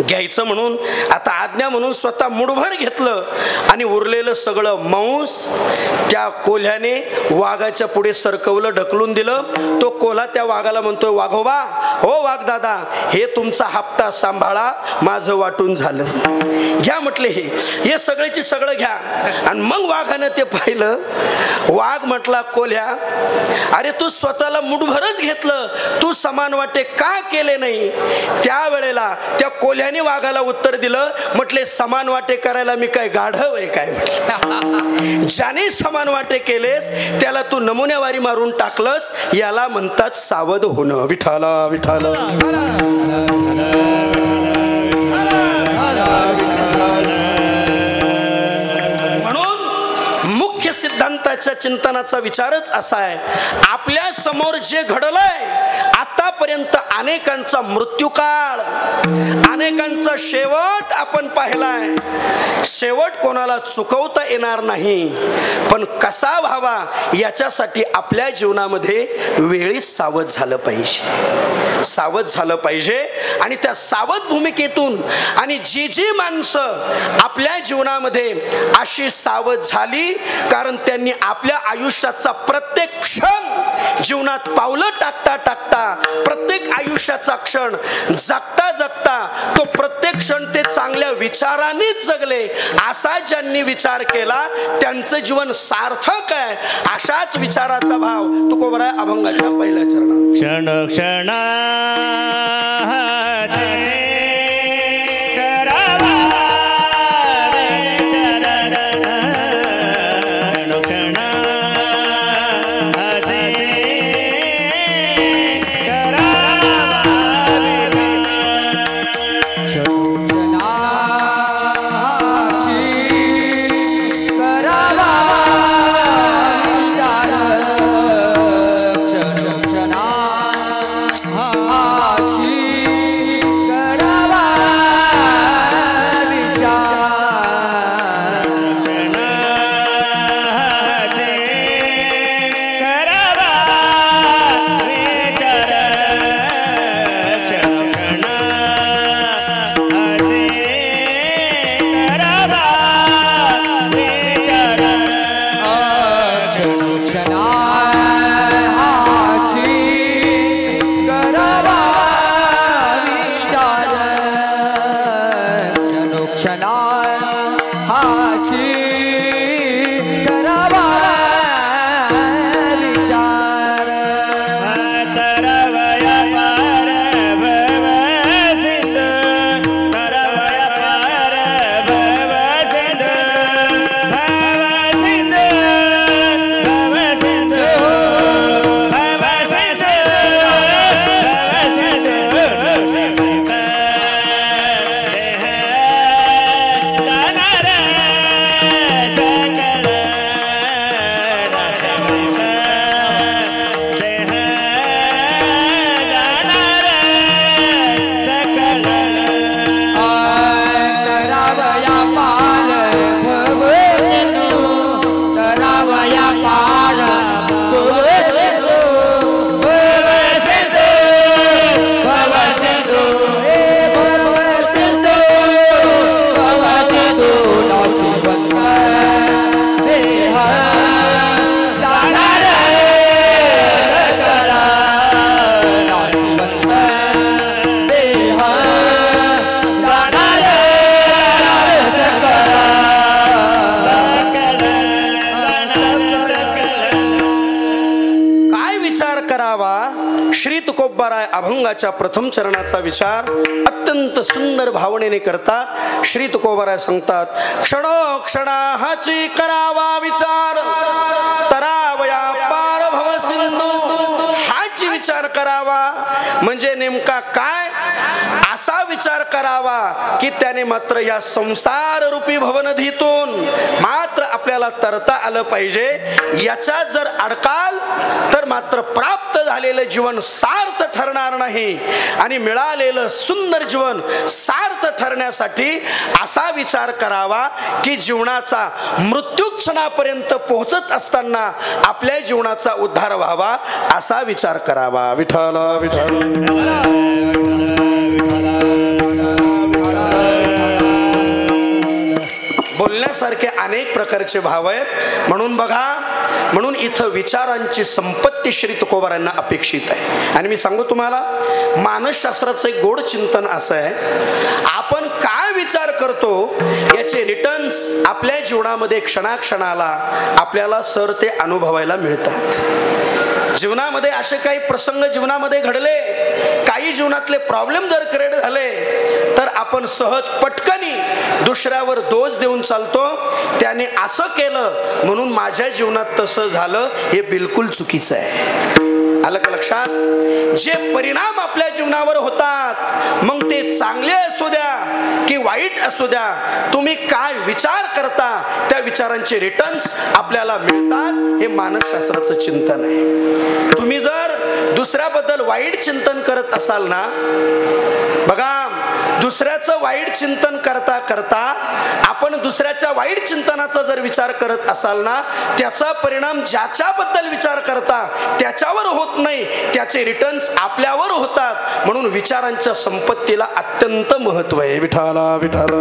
घ्यायचं म्हणून, आता आज्ञा म्हणून स्वतः मुठभर घेतलं आणि उरलेलं सगळं मांस त्या कोल्ह्याने वाघाच्या पुढे सरकवलं, ढकलून दिलं. तो कोल्हा त्या वाघाला म्हणतोय वाघोबा, हो वाघ दादा, हे तुमचा हप्ता सांभाळा, माझं वाटून झालं, घ्या म्हटले हे सगळ्याची सगळं घ्या. आणि मग वाघानं ते पाहिलं. वाघ म्हटला कोल्ह्या, अरे तू स्वतःला मुठभरच घेतलं, तू समान वाटे का केले नाही. त्यावेळेला त्या कोल्ह्याने वाघाला उत्तर दिलं. म्हटले समान वाटे करायला मी काय गाढव आहे काय. म्हटलं ज्याने समान वाटे केलेस त्याला तू नमुन्यावारी मारून टाकलंस, याला म्हणतात सावध होणं. विठाला विठाला सिद्धांताच्या चिंतनाचा विचारच असा आहे, आपल्या समोर जे घडलंय आतापर्यंत अनेकांचा मृत्यूकाळ, अनेकांचा शेवट आपण पाहिलाय. शेवट कोणाला चुकवता येणार नाही, पण कसा व्हावा याच्यासाठी आपल्या जीवनामध्ये वेळीच सावध झालं पाहिजे, सावध झालं पाहिजे. आणि त्या सावध भूमिकेतून आणि जी माणसं आपल्या जीवनामध्ये अशी सावध झाली, कारण त्यांनी आपल्या आयुष्याचा प्रत्येक क्षण जीवनात पावलं टाकता टाकता, प्रत्येक आयुष्याचा क्षण जगता जगता तो प्रत्येक क्षण ते चांगल्या विचारांनीच जगले. असा ज्यांनी विचार केला त्यांचं जीवन सार्थक आहे. अशाच विचाराचा भाव तुकोबरा अभंगाच्या पहिल्या चरणात क्षण क्षणा करा तुकोबाराय अभंगाच्या प्रथम चरणाचा विचार अत्यंत सुंदर भावनेने करतात. श्री तुकोबाराय सांगतात, क्षणोक्षणाची करावा विचार, तरावया पार भव सिंधू. हाची विचार करावा म्हणजे नेमका काय, असा विचार करावा की त्याने मात्र या संसार रूपी भवनधीतून मात्र आपल्याला तरता आलं पाहिजे. याच्यात जर अडकाल तर मात्र प्राप्त झालेलं जीवन सार्थ ठरणार नाही आणि मिळालेलं सुंदर जीवन सार्थ ठरण्यासाठी असा विचार करावा की जीवनाचा मृत्यू क्षणापर्यंत पोहोचत असताना आपल्या जीवनाचा उद्धार व्हावा, असा विचार करावा. विठ्ठल विठ्ठल. बोलण्यासारखे अनेक प्रकारचे भाव आहेत. म्हणून बघा, म्हणून इथं विचारांची संपत्ती श्री तुकोबारांना अपेक्षित आहे. आणि मी सांगू तुम्हाला, मानसशास्त्राचं एक गोड चिंतन असं आहे, आपण काय विचार करतो याचे रिटर्न्स आपल्या जीवनामध्ये क्षणाक्षणाला आपल्याला सर ते अनुभवायला मिळतात. जीवनामध्ये असे काही प्रसंग जीवनामध्ये घडले, काही जीवनातले प्रॉब्लेम जर क्रिएट झाले तर आपण सहज पटकनी दुसऱ्यावर दोष देऊन चालतो. त्याने असं केलं म्हणून माझ्या जीवनात तसं झालं, हे बिलकुल चुकीचं आहे. आलं का लक्षात? जे परिणाम आपल्या जीवनावर होतात, मग ते चांगले असू द्या की वाईट असू द्या, तुम्ही काय विचार करता त्या विचारांचे रिटर्न्स आपल्याला मिळतात. हे मानसशास्त्राचं चिंतन आहे. तुम्ही जर दुसऱ्याबद्दल वाईट चिंतन करत असाल ना, बघा, दुसऱ्याचं वाईट चिंतन करता करता आपण दुसऱ्याच्या वाईट चिंतनाचा जर विचार करत असाल ना, त्याचा परिणाम ज्याच्याबद्दल विचार करता त्याच्यावर होत नाही, त्याचे रिटर्न्स आपल्यावर होतात. म्हणून विचारांच्या संपत्तीला अत्यंत महत्व आहे. विठाला विठाला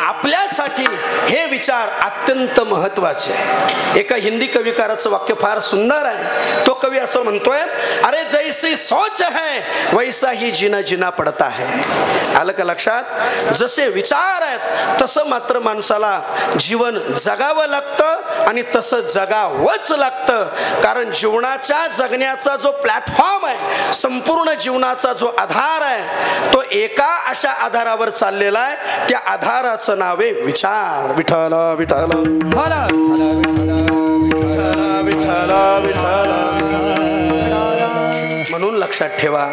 आपल्यासाठी हे विचार अत्यंत महत्वाचे आहे. एका हिंदी कविकाराचं वाक्य फार सुंदर आहे. तो कवी असं म्हणतोय, अरे जैसी सोच है वैसा ही जीना जीना पडता है. आलं का लक्षात? जसे विचार आहेत तसं मात्र माणसाला जीवन जगावं लागतं आणि तसं जगावंच लागतं. कारण जीवनाच्या जगण्याचा जो प्लॅटफॉर्म आहे, संपूर्ण जीवनाचा जो आधार आहे, तो एका अशा आधारावर चाललेला आहे. त्या आधाराचं नाव आहे विचार. विठाला विठाला म्हणून लक्षात ठेवा,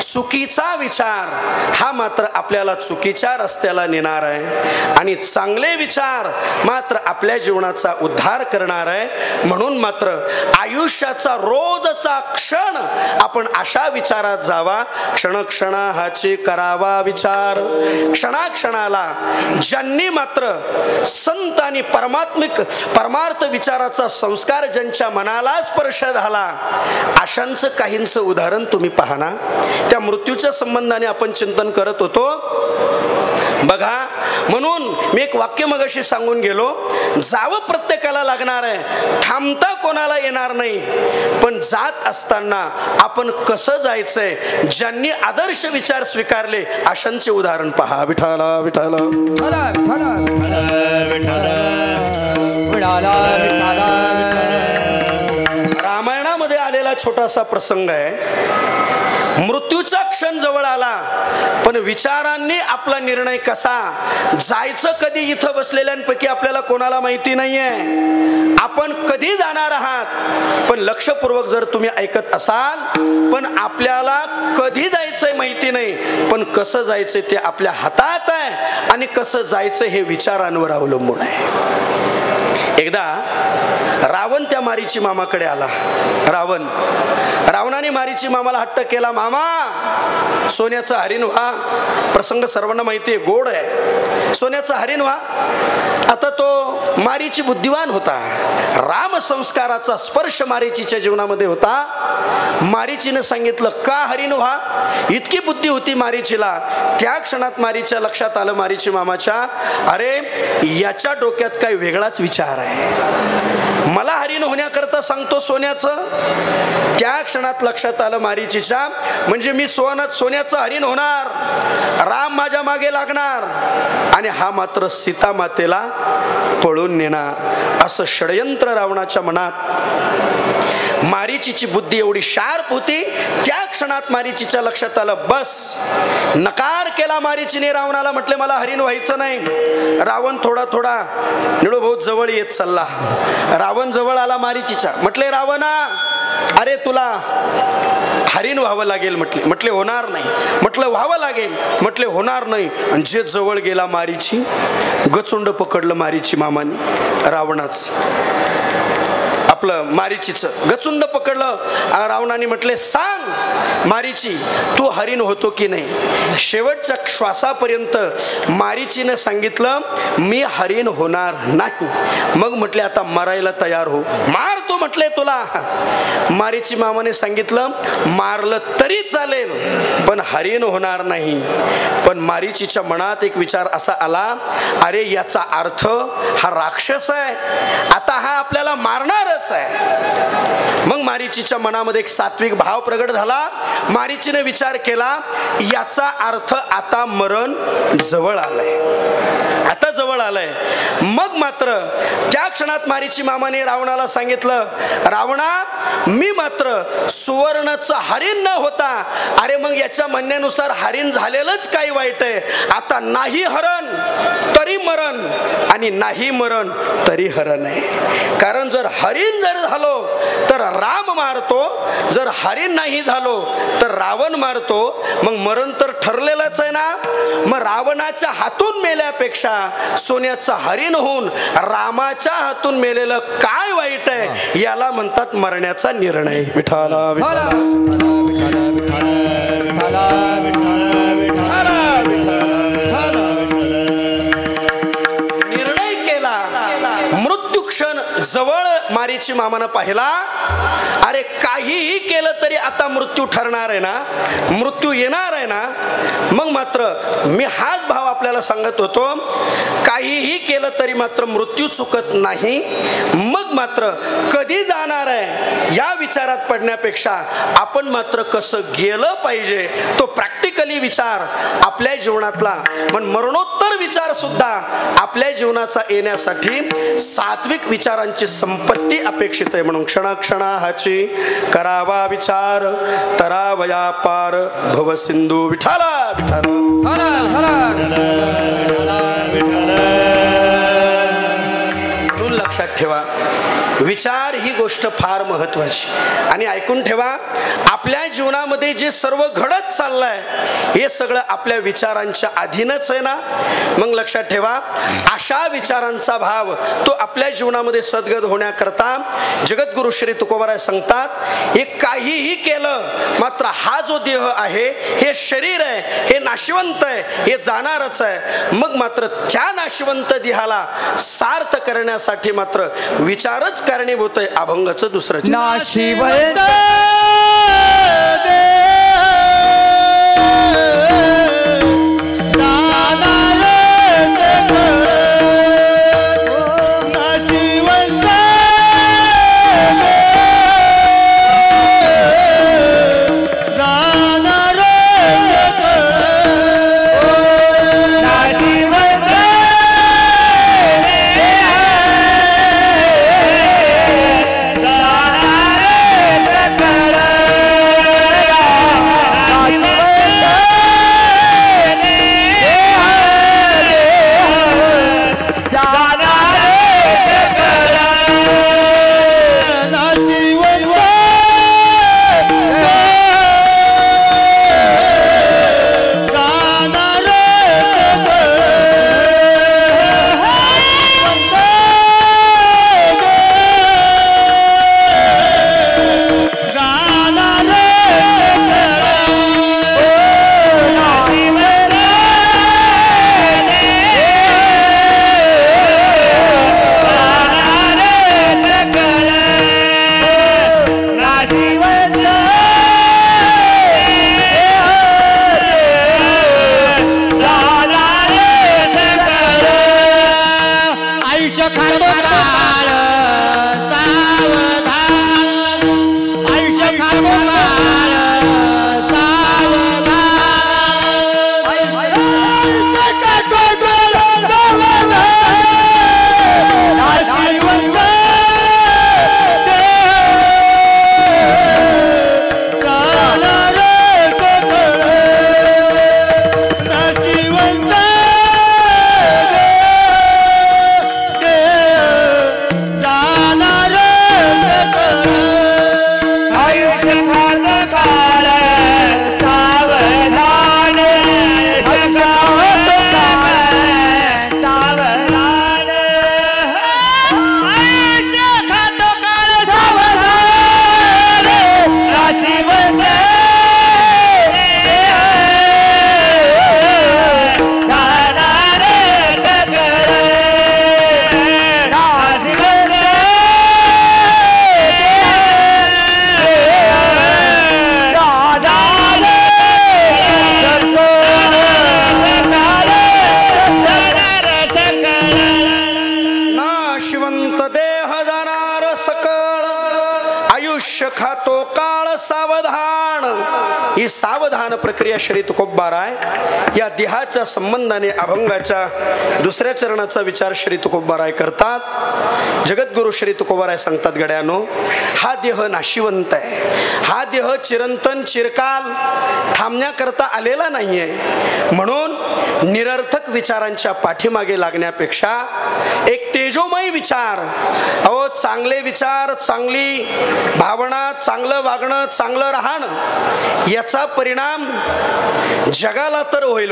चुकीचा विचार हा मात्र आपल्याला चुकीच्या रस्त्याला नेणार आहे आणि चांगले विचार मात्र आपल्या जीवनाचा उद्धार करणार आहे. म्हणून मात्र आयुष्याचा रोजचा क्षण आपण अशा विचारात जावा, क्षणक्षणा हाची करावा विचार. क्षणाक्षणाला ज्यांनी मात्र संत आणि परमार्थ विचाराचा संस्कार ज्यांच्या मनाला स्पर्श झाला, अशांचं काहींचं उदाहरण तुम्ही पहा ना. त्या मृत्यूच्या संबंधाने आपण चिंतन करत होतो बघा. म्हणून मी एक वाक्य मगाशी सांगून गेलो, जावं प्रत्येकाला लागणार आहे, थांबता कोणाला येणार नाही. पण जात असताना आपण कसं जायचंय, ज्यांनी आदर्श विचार स्वीकारले अशांचे उदाहरण पहा. विठाला विठाला रामायणामध्ये आलेला छोटासा प्रसंग आहे. मृत्यूचा क्षण जवळ आला, पण विचारांनी आपला निर्णय कसा जायचं, कधी इथं बसलेल्यांपैकी आपल्याला कोणाला माहिती नाहीये आपण कधी जाणार आहात. पण लक्षपूर्वक जर तुम्ही ऐकत असाल, पण आपल्याला कधी जायचंय माहिती नाही, पण कसं जायचंय ते आपल्या हातात आहे आणि कसं जायचं हे विचारांवर अवलंबून आहे. एकदा रावण त्या मारीची मामाकडे आला. रावणाने मारीची मामाला हट्ट केला, मामा सोन्याचं हरिण व्हा. प्रसंग सर्वांना माहिती आहे, गोड आहे. सोन्याचं हरिण व्हा. आता तो मारीची बुद्धिवान होता. राम संस्काराचा स्पर्श मारीचीच्या जीवनामध्ये होता. मारीचीनं सांगितलं का हरिण व्हा. इतकी बुद्धी होती मारीचीला. त्या क्षणात मारीच्या लक्षात आलं, मारीची मामाच्या, अरे याच्या डोक्यात काही वेगळाच विचार आहे. मला हरिण होण्याकरता सांगतो सोन्याचं. त्या क्षणात लक्षात आलं मारीचीच्या, म्हणजे मी सोन्याचं हरिण होणार, राम माझ्या मागे लागणार आणि हा मात्र सीता मातेला पळून नेणार. असं षडयंत्र रावणाच्या मनात. मारीचीची बुद्धी एवढी शार्प होती, त्या क्षणात मारीचीच्या लक्षात आलं. बस, नकार केला मारीचीने रावणाला. म्हटले मला हरिण व्हायचं नाही. रावण थोडा थोडा निळोभाऊ जवळ येत चालला. रावण जवळ आला मारीचीच्या. म्हटले रावणा, अरे तुला हरिण व्हावं लागेल. म्हटले होणार नाही. म्हटलं व्हावं लागेल. म्हटले होणार नाही. आणि जे जवळ गेला मारीची, गचुंड पकडलं मारीची मामाने रावणाच, आपलं मारीचीचं गचुंड पकडलं. रावणाने म्हटले सांग मारीची, तू हरिण होतो की नाही. शेवटच्या श्वासापर्यंत मारीचीने सांगितलं मी हरिण होणार नाही. मग म्हटले आता मरायला तयार हो, मार तू. म्हटले तुला. मारीची मामाने सांगितलं मारलं तरी चालेल पण हरिण होणार नाही. पण मारीचीच्या मनात एक विचार असा आला, अरे याचा अर्थ हा राक्षस आहे, आता हा आपल्याला मारणारच आहे. मग मारीचीच्या मनामध्ये एक सात्विक भाव प्रगट झाला. मारीचीने विचार केला, याचा अर्थ आता मरण जवळ आलंय, आता जवळ आलंय. मग मात्र त्या क्षणात मारीची मामाने रावणाला सांगितलं, रावणा मी मात्र सुवर्णाचं हरिण न होता, अरे मग याच्या म्हणण्यानुसार हरिण झालेलंच काही वाईट आहे. आता नाही हरण तरी मरण आणि नाही मरण तरी हरण आहे. कारण जर हरिण जर झालो तर राम मारतो, जर हरिण नाही झालो तर रावण मारतो. मग मरण तर ठरलेलंच आहे ना. मग रावणाच्या हातून मेल्यापेक्षा सोन्याचं हरिण होऊन रामाच्या हातून मेलेलं काय वाईट आहे, याला म्हणतात मरण्याचा निर्णय. विठाला निर्णय केला. मृत्यू क्षण जवळ मारीची मामानं पाहिला. अरे काहीही केलं तरी आता मृत्यू ठरणार आहे ना, मृत्यू येणार आहे ना. मग मात्र मी हाच भाव आपल्याला सांगत होतो, काहीही केलं तरी मात्र मृत्यू चुकत नाही. मग मात्र कधी जाणार आहे या विचारात पडण्यापेक्षा आपण मात्र कसं गेलं पाहिजे तो प्रॅक्टिकली विचार आपल्या जीवनातला, पण मरणोत्तर विचार सुद्धा आपल्या जीवनाचा येण्यासाठी सात्विक विचारांची संपत्ती अपेक्षित आहे. म्हणून क्षणाक्षणाची करावा विचार, तरावया पार भव सिंधू. विठाला लक्षात ठेवा, विचार ही गोष्ट फार महत्वाची. आणि ऐकून ठेवा, आपल्या जीवनामध्ये जे सर्व घडत चाललंय हे सगळं आपल्या विचारांच्या अधीनच आहे ना. मग लक्षात ठेवा, अशा विचारांचा भाव तो आपल्या जीवनामध्ये सद्गत होण्याकरता जगद्गुरु श्री तुकोबाराय सांगतात, हे काहीही केलं मात्र हा जो देह आहे, हे शरीर आहे, हे नाशिवंत आहे, हे जाणारच आहे. मग मात्र त्या नाशिवंत देहाला सार्थ करण्यासाठी मात्र विचारच कारणीभूत आहे. अभंगाचं दुसरं नाशिवंत ही सावधान प्रक्रिया श्री तुकोबाराय या देहाच्या संबंधाने अभंगाच्या दुसऱ्या चरणाचा विचार श्री तुकोबाराय करतात। जगद्गुरु श्री तुकोबाराय सांगतात, गड्यानो हा देह नाशिवंत आहे, हा देह चिरंतन चिरकाल थांबण्याकरता आलेला नाहीये, म्हणून निरर्थक विचारांच्या पाठीमागे लागण्यापेक्षा एक तेजोमय विचार, अहो चांगले विचार, चांगली भावना, चांगलं वागणं, चांगलं राहणं याचा परिणाम जगाला तर होईल,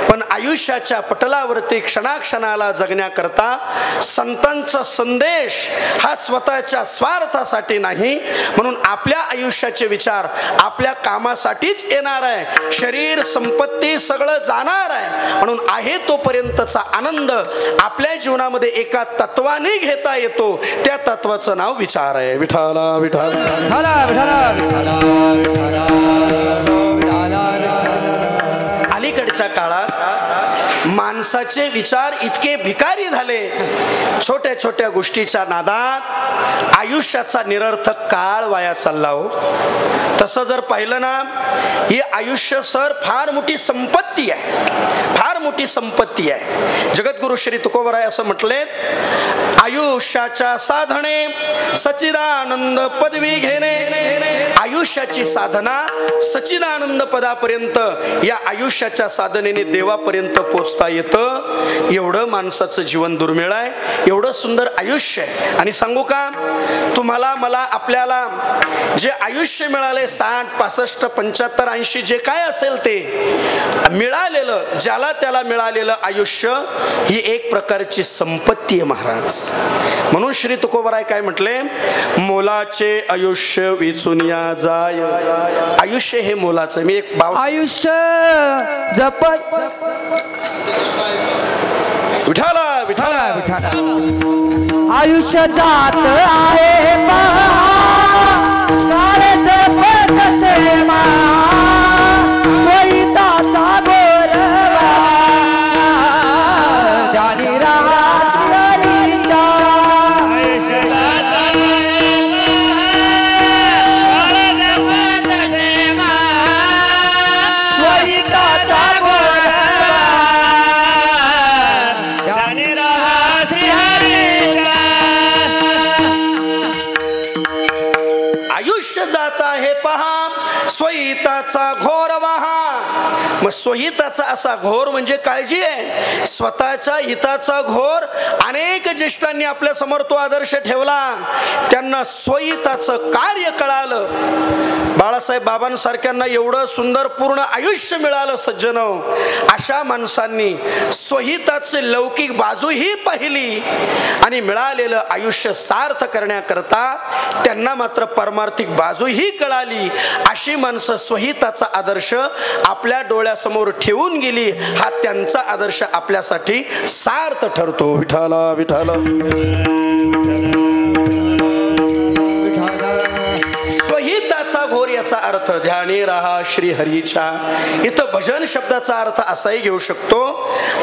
पण आयुष्याच्या पटलावरती क्षणाक्षणाला जगण्याकरता संतांचा संदेश हा स्वतःच्या स्वार्थासाठी नाही, म्हणून आपल्या आयुष्याचे विचार आपल्या कामासाठीच येणार आहे। शरीर संपत्ती सगळं जाणार आहे, म्हणून आहे तोपर्यंतचा आनंद आपल्या जीवनामध्ये एका तत्वाने घेता येतो, त्या तत्वाचं नाव विचार आहे। विठाला विठाला अलीकडच्या काळात माणसाचे विचार इतके भिकारी झाले, छोट्या छोट्या गोष्टीच्या नादात आयुष्याचा निरर्थक काळ वाया चालला हो। तसं जर पाहिलं ना, ही आयुष्य सर फार मोठी संपत्ती आहे, फार मोठी संपत्ती आहे। जगद्गुरु श्री तुकोबाराय असं म्हटले, आयुष्याच्या साधने सच्चिदानंद पदवी घेणे। आयुष्याची साधना सच्चिदानंद पदापर्यंत, या आयुष्याच्या साधनेने देवापर्यंत पोचता येतं। एवढं माणसाचं जीवन दुर्मिळ आहे, एवढं सुंदर आयुष्य आहे। आणि सांगू का तुम्हाला, मला, आपल्याला जे आयुष्य मिळाले 60, 65, 75, 80 जे काय असेल ते मिळालेलं, ज्याला त्याला मिळालेलं आयुष्य ही एक प्रकारची संपत्ती आहे महाराज। म्हणून श्री तुकोबाराय काय म्हटले, मोलाचे आयुष्य विचून या जाय। आयुष्य हे मोलाचं, मी एक भाव आयुष्य जपत विठाला विठाला विठाला आयुष्य जात आहे काळे जपत सेवा स्वहिताचा गोरवा जानी राहाची हरीचा आयुष्य जात स्वहिताचा जाता हे पहा स्वहिताचा घोर वाहा। मग स्वहिताचा असा घोर म्हणजे काळजी आहे, स्वतःच्या हिताचा घोर। अनेक ज्येष्ठांनी आपल्या समोर तो आदर्श ठेवला, त्यांना स्वहिताचं कार्य कळालं। बाळासाहेब बाबांसारख्यांना एवढं सुंदर पूर्ण आयुष्य मिळालं सज्जन, अशा माणसांनी स्वहिताची लौकिक बाजूही पाहिली आणि मिळालेलं आयुष्य सार्थ करण्याकरता त्यांना मात्र पारमार्थिक बाजूही कळाली। अशी माणसं स्वहिताचा आदर्श आपल्या डोळ्यासमोर ठेवून गेली, हा त्यांचा आदर्श आपल्यासाठी सार्थ ठरतो। विठाला विठाला स्वहिताचा घोर याचा अर्थ ध्यानी राहा श्री हरीच्या। इथं भजन शब्दाचा अर्थ असाही घेऊ शकतो,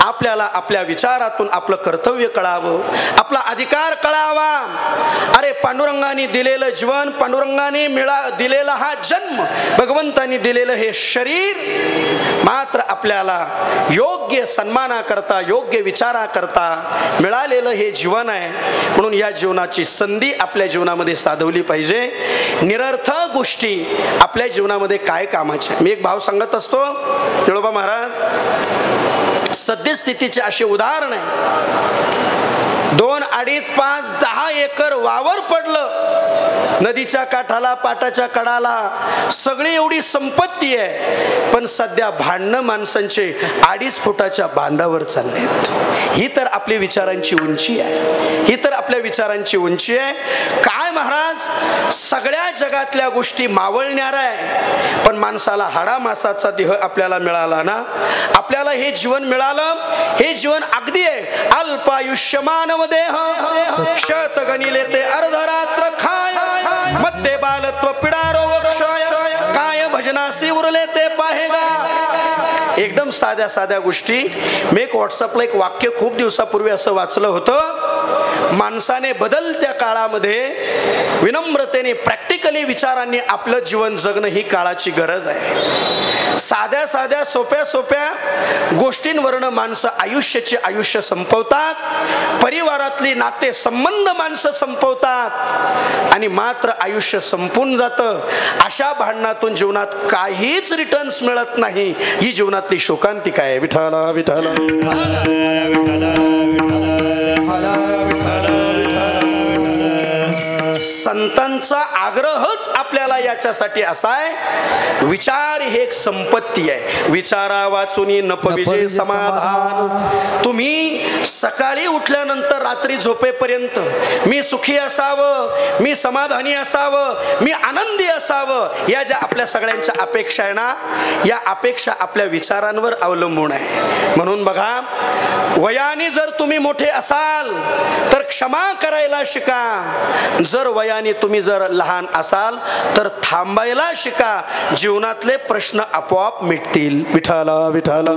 आपल्याला आपल्या विचारातून आपलं कर्तव्य कळावं, आपला अधिकार कळावा। अरे पांडुरंगाने दिलेलं जीवन, पांडुरंगाने दिलेला हा जन्म, भगवंतानी दिलेलं हे शरीर मात्र आपल्याला योग्य सन्मानाकरता, योग्य विचाराकरता मिळालेलं हे जीवन आहे, म्हणून या जीवनाची संधी आपल्या जीवनामध्ये साधवली पाहिजे। निरर्थक गोष्टी आपल्या जीवनामध्ये काय कामाचे। मी एक भाव सांगत असतो, निळोबा महाराज सद्यस्थितीचे असे उदाहरण आहे। 2, 2.5, 5, 10 एकर वावर पडलं नदीच्या काठाला, पाटाच्या कडाला, सगळी एवढी संपत्ती आहे, पण सध्या भांडणं माणसांचे 2.5 फुटाच्या बांधावर चाललेत. ही तर आपली विचारांची उंची आहे, ही तर आपल्या विचारांची उंची आहे. काय महाराज, सगळ्या जगातल्या गोष्टी मावळणाऱ्या आहे, पण माणसाला हाडामासाचा देह आपल्याला मिळाला ना, आपल्याला हे जीवन मिळालं, हे जीवन अगदी आहे. अल्पायुष्य मानव देह शत गणिले ते अर्धरात्र खाय, मध्ये बालत्व पिडारो क्षय, काय भजनासी उरले ते पाहेगा. एकदम साध्या साध्या गोष्टी. मी एक व्हॉट्सअपला एक वाक्य खूप दिवसापूर्वी असं वाचलं होतं, माणसाने बदलत्या काळामध्ये विनम्रतेने प्रॅक्टिकली विचारांनी आपलं जीवन जगणं ही काळाची गरज आहे. साध्या साध्या सोप्या सोप्या गोष्टींवरनं माणसं आयुष्य संपवतात, परिवारातली नाते संबंध माणसं संपवतात आणि मात्र आयुष्य संपून जातं. अशा भांडणातून जीवनात काहीच रिटर्न्स मिळत नाही. ही जीवनातली शोकांतिका आहे. विठ्ठला विठ्ठला संतांचा आग्रहच आपल्याला याच्यासाठी असा आहे, विचार ही एक संपत्ती आहे. विचारा वाचुनी नपविजे समाधान. तुम्ही सकाळी उठल्यानंतर रात्री झोपेपर्यंत मी सुखी असावं, मी समाधानी असावं, मी आनंदी असावं, या ज्या आपल्या सगळ्यांच्या अपेक्षा आहे ना, या अपेक्षा आपल्या विचारांवर अवलंबून आहे. म्हणून बघा, वयाने जर तुम्ही मोठे असाल तर क्षमा करायला शिका. जर वयाने तुम्ही जर लहान असाल तर थांबायला शिका. जीवनातले प्रश्न आपोआप मिटतील. विठ्ठला विठ्ठला.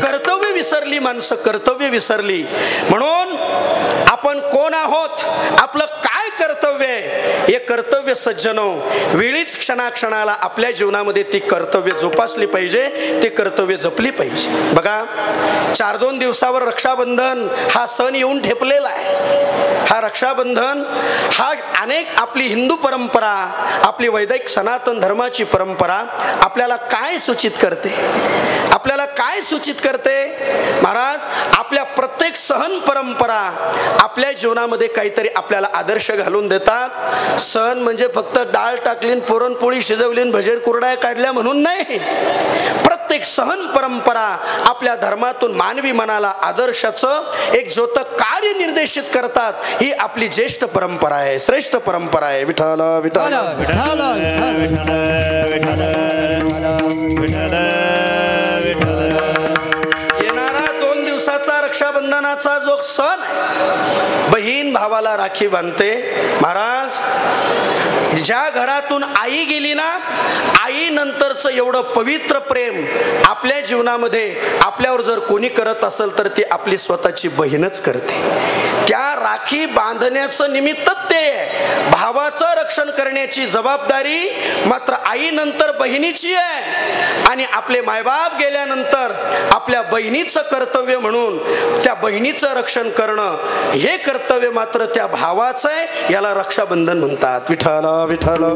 कर्तव्य विसरली माणसं, कर्तव्य विसरली. म्हणून आपण कोण आहोत, आपलं काय कर्तव्य आहे, हे कर्तव्य सज्जनो वेळीच क्षणाक्षणाला आपल्या जीवनामध्ये ती कर्तव्य जोपासली पाहिजे, ते कर्तव्य जपली पाहिजे. बघा, 4-2 दिवसावर रक्षाबंधन हा सण येऊन ठेपलेला आहे. हा रक्षाबंधन हा अनेक आपली हिंदू परंपरा, आपली वैदिक सनातन धर्माची परंपरा आपल्याला काय सूचित करते, आपल्याला काय सूचित करते महाराज. आपल्या प्रत्येक सण परंपरा आपल्या जीवनामध्ये काहीतरी आपल्याला आदर्श घालून देतात. सण म्हणजे फक्त डाळ टाकलीन, पुरणपोळी शिजवलीन, भजेर कुरड्या काढल्या म्हणून नाही. प्रत्येक सण परंपरा आपल्या धर्मातून मानवी मनाला आदर्शाचं एक ज्योतक कार्य निर्देशित करतात. ही आपली ज्येष्ठ परंपरा आहे, श्रेष्ठ परंपरा आहे. विठ्ठला विठ्ठला विठ्ठला विठ्ठला. येणारा 2 दिवसाचा रक्षाबंधनाचा जो सण आहे, बहीण भावाला राखी बांधते. महाराज, ज्या घरातून आई गेली ना, आई नंतरचं एवढं पवित्र प्रेम आपल्या जीवनामध्ये आपल्यावर जर कोणी करत असेल तर ती आपली स्वतःची बहीणच करते. त्या राखी बांधण्याचं निमित्त ते भावाचं रक्षण करण्याची जबाबदारी मात्र आई नंतर बहिणीची आहे. आणि आपले मायबाप गेल्यानंतर आपल्या बहिणीचं कर्तव्य म्हणून त्या बहिणीचं रक्षण करणं हे कर्तव्य मात्र त्या भावाचं आहे. याला रक्षाबंधन म्हणतात. विठ्ठला विठ्ठला.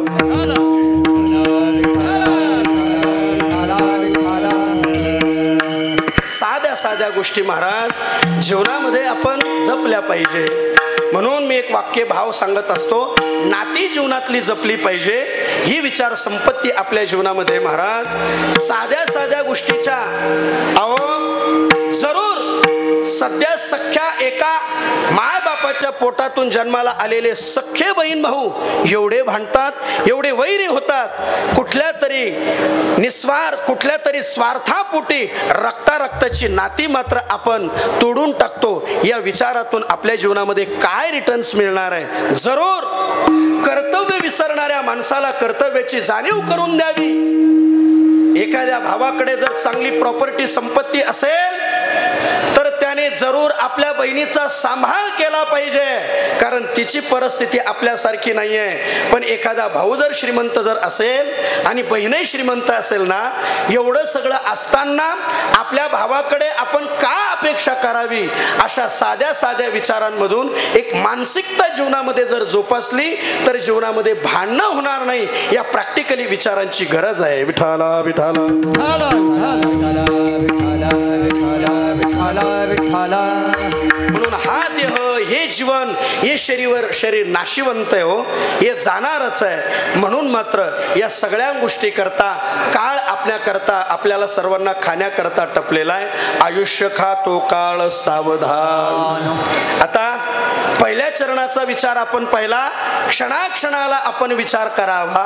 साध्या साध्या गोष्टी महाराज जीवनामध्ये आपण जपल्या पाहिजे. म्हणून मी एक वाक्य भाव सांगत असतो, नाती जीवनातली जपली पाहिजे. ही विचार संपत्ती आपल्या जीवनामध्ये महाराज साध्या साध्या गोष्टीच्या जरूर सध्या सख्या एका माय बापाच्या पोटातून जन्माला आलेले सख्खे बहीण भाऊ एवढे भांडतात, एवढे वैरी होतात. कुठल्या तरी निस्वार्थ, कुठल्या तरी स्वार्थापोटी रक्ताची नाती मात्र आपण तोडून टाकतो. या विचारातून आपल्या जीवनामध्ये काय रिटर्न्स मिळणार आहे. जरूर कर्तव्य विसरणाऱ्या माणसाला कर्तव्याची जाणीव करून द्यावी. एखाद्या भावाकडे जर चांगली प्रॉपर्टी संपत्ती असेल तर त्याने जरूर आपल्या बहिणीचा सांभाळ केला पाहिजे, कारण तिची परिस्थिती आपल्यासारखी नाही आहे. पण एखादा भाऊ जर श्रीमंत जर असेल आणि बहीणही श्रीमंत असेल ना, एवढं सगळं असताना आपल्या भावाकडे आपण का अपेक्षा करावी, अशा साध्या साध्या विचारांमधून एक मानसिकता जीवनामध्ये जर जोपासली तर जीवनामध्ये भांडणं होणार नाही. या प्रॅक्टिकली विचारांची गरज आहे. विठाला विठाला म्हणून हा देह, हे जीवन, हे शरीर नाशिवंत आहे हो, हे जाणारच आहे. म्हणून मात्र या सगळ्या गोष्टी करता काळ आपल्याकरता, आपल्याला सर्वांना खाण्याकरता टपलेला आहे. आयुष्य खातो काळ सावधान. आता पहिल्या चरणाचा विचार आपण पाहिला. क्षणाक्षणाला आपण विचार करावा,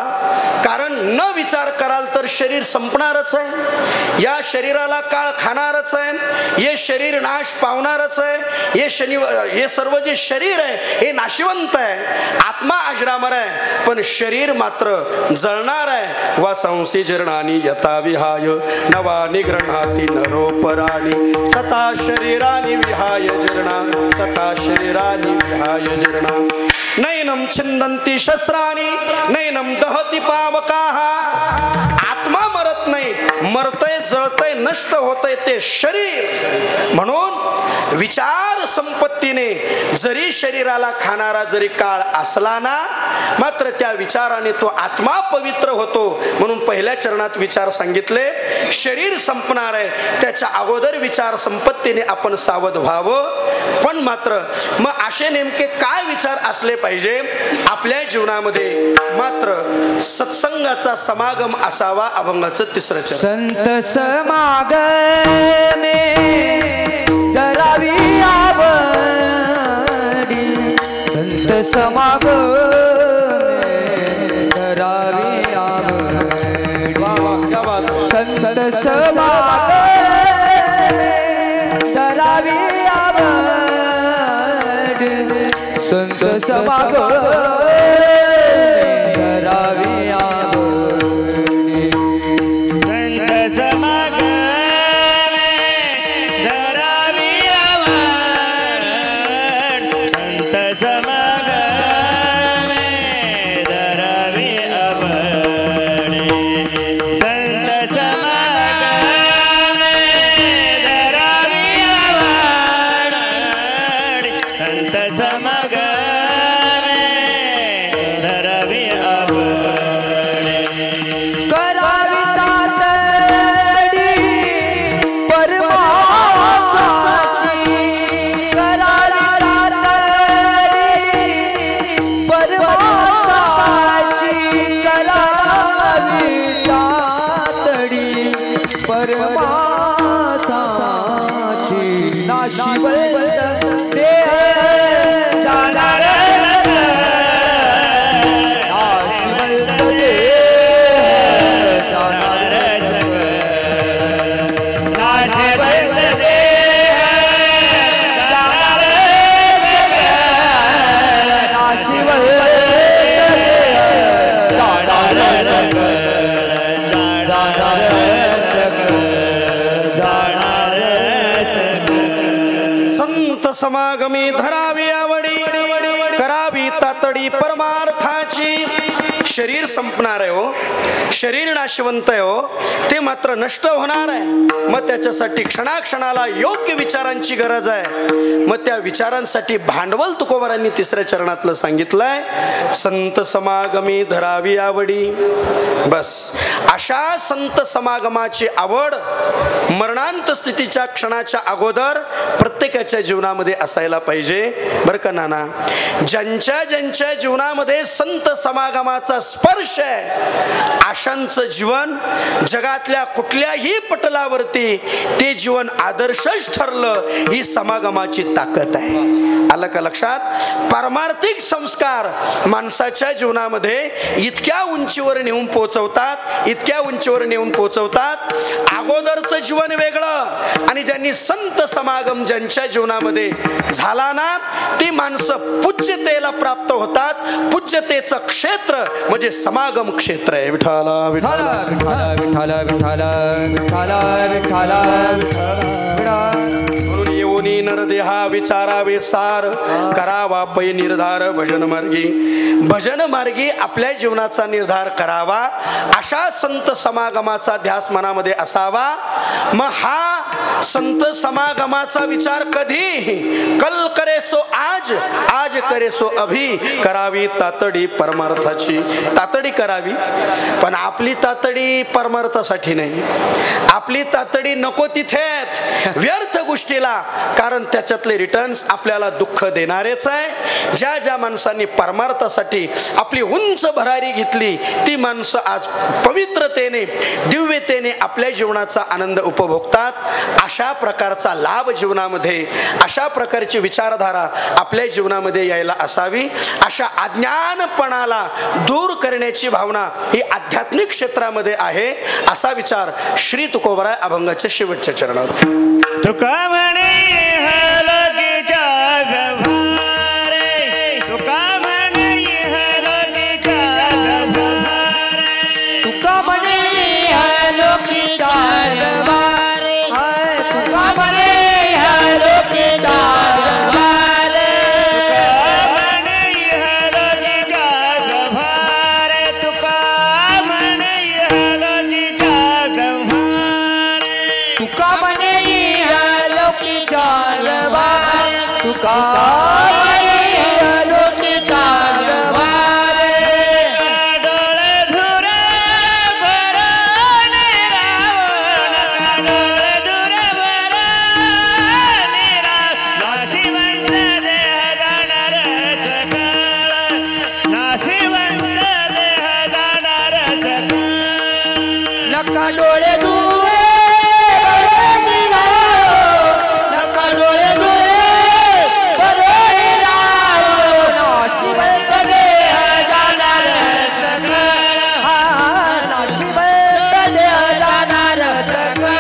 कारण न विचार कराल तर शरीर संपणारच आहे. या शरीराला काळ खाणारच आहे. हे शरीर नाश पावणारच आहे. हे सर्व जे शरीर आहे हे नाशिवंत आहे. आत्मा अजरामर आहे, पण शरीर मात्र जळणार आहे. वासंसी जीर्णानि यथा विहाय नवानि गृह्णाति नरोपराणि तथा शरीरानि विहाय जीर्णा तथा शरीरानि विहाय जीर्णा नैनम छिंदन्ति शस्त्राणि नैनम दहति पावकाः. आत्मा मरत नाही, मरतय, जळतय, नष्ट होतय ते शरीर. म्हणून विचार संपत्तीने जरी शरीराला खाणारा जरी काळ असला ना, मात्र त्या विचाराने तो आत्मा पवित्र होतो. म्हणून पहिल्या चरणात विचार सांगितले, शरीर संपणार आहे, त्याच्या अगोदर विचार संपत्तीने आपण सावध व्हावं. पण मात्र मग असे नेमके काय विचार असले पाहिजे आपल्या जीवनामध्ये? मात्र सत्संगाचा समागम असावा. अभंगाचं तिसरं चरण. संत समागमे करावी आवडी, संत समागमे करावी आवडी, संत समागमे करावी आवडी, संत समागमे करावी आवडी. समागमी धरावी आवडी, करावी तातडी परमार्थाची. शरीर संपणार आहे हो, शरीर नाशवंत आहे हो, ते मात्र नष्ट होणार आहे. मग त्याच्यासाठी क्षणाक्षणाला योग्य विचारांची गरज आहे. मग त्या विचारांसाठी भांडवल तुकोबारांनी तिसऱ्या चरणातलं सांगितलंय. संत समागमी धरावी आवडी. बस अशा संत समागमाची आवड मरणांत स्थितीच्या क्षणाच्या अगोदर प्रत्येकाच्या जीवनामध्ये असायला पाहिजे बरं का नाना. ज्यांच्या ज्यांच्या जीवनामध्ये संत समागमाचा स्पर्श आहे, अशांचं जीवन जगातल्या कुठल्याही पटलावरती ते जीवन आदर्शच ठरलं. ही समागमाची ताकद आहे. आलं का लक्षात? पारमार्थिक संस्कार माणसाच्या जीवनामध्ये इतक्या उंचीवर नेऊन पोहोचवतात, इतक्या उंचीवर नेऊन पोहोचवतात. अगोदरचं जीवन वेगळं, आणि ज्यांनी संत समागम ज्यांच्या जीवनामध्ये झाला ना, ती माणसं पूज्यतेला प्राप्त होतात. होतात. पूज्यतेचं क्षेत्र म्हणजे समागम क्षेत्र आहे. विठाला विठाला विठाला विठाला विठाला विठाला विठाला. म्हणून येऊनी नरदेहा विचारावे सार, करावा पै निर्धार भजन मार्गी. भजन मार्गी आपल्या जीवनाचा निर्धार करावा, अशा संत समागमाचा ध्यास मनामध्ये असावा. मग हा संत समागमाचा विचार कधी? कल करे सो आज, आज करे सो अभी. करावी तातडी परमार्थाची. तातडी करावी, पण आपली तातडी परमार्थासाठी नाही. आपली तातडी नको तिथे व्यर्थ गोष्टीला, कारण त्याच्यातले रिटर्न्स आपल्याला दुःख देणारेच आहे. ज्या ज्या माणसांनी परमार्थासाठी आपली उंच भरारी घेतली ती माणसं आज पवित्रतेने दिव्यतेने आपल्या जीवनाचा आनंद उपभोगतात. अशा प्रकारचा लाभ जीवनामध्ये, अशा प्रकारची विचारधारा आपल्या जीवनामध्ये यायला असावी. अशा अज्ञानपणाला दूर करण्याची भावना ही आध्यात्मिक क्षेत्रामध्ये आहे, असा विचार श्री तुकोबराय अभंगाच्या शेवटच्या चरणात. तुका म्हणे हलगीचा व्यवहार, तुका म्हणे हलगीचा व्यवहार, तुका म्हणे हलगीचा व्यवहार, तुका म्हणे हलगीचा व्यवहार, तुका म्हणे हलगीचा व्यवहार, तुका म्हणे हलगीचा व्यवहार, तुका हलगीचा व्यवहार. डोळे धुरे भरणे रावण, डोळे धुरे भरणे रावण, नाशिवंत देह जाणार सकळ, नाशिवंत देह जाणार सकळ. नका डोळे धुरे नका डोळे धुरे बरे राव, नाशिवंत देह जाणार सकळ, नाशिवंत देह जाणार सकळ.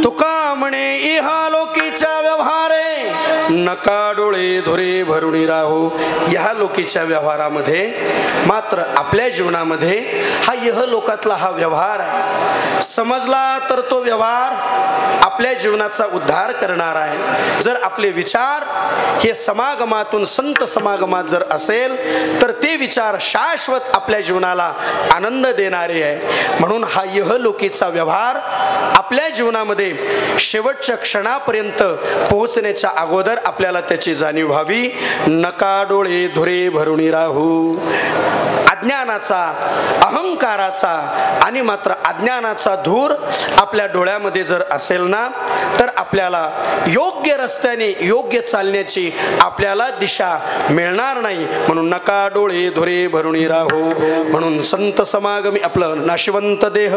तुका म्हणे इहालोकीच्या व्यवहारे, नका डोळे धुरे भरुणी राहो. ह्या लोकीच्या व्यवहारामध्ये मात्र आपल्या जीवनामध्ये हा इहलोकातला हा व्यवहार आहे. समजला तर तो व्यवहार आपल्या जीवनाचा उद्धार करणार आहे. जर आपले विचार हे समागमातून संत समागमात जर असेल तर ते विचार शाश्वत आपल्या जीवनाला आनंद देणारे आहे. म्हणून हा इहलोकीचा व्यवहार आपल्या जीवनामध्ये शेवटच्या क्षणापर्यंत पोहोचण्याच्या अगोदर आपल्याला त्याची जाणीव व्हावी. नका डोळे धुरे भरुणी राहू. अज्ञानाचा, अहंकाराचा आणि मात्र अज्ञानाचा धूर आपल्या डोळ्यामध्ये जर असेल ना तर आपल्याला योग्य रस्त्याने योग्य चालण्याची आपल्याला दिशा मिळणार नाही. म्हणून नका डोळे धुरे भरुणी राहो. म्हणून संत समागमी आपलं नाशिवंत देह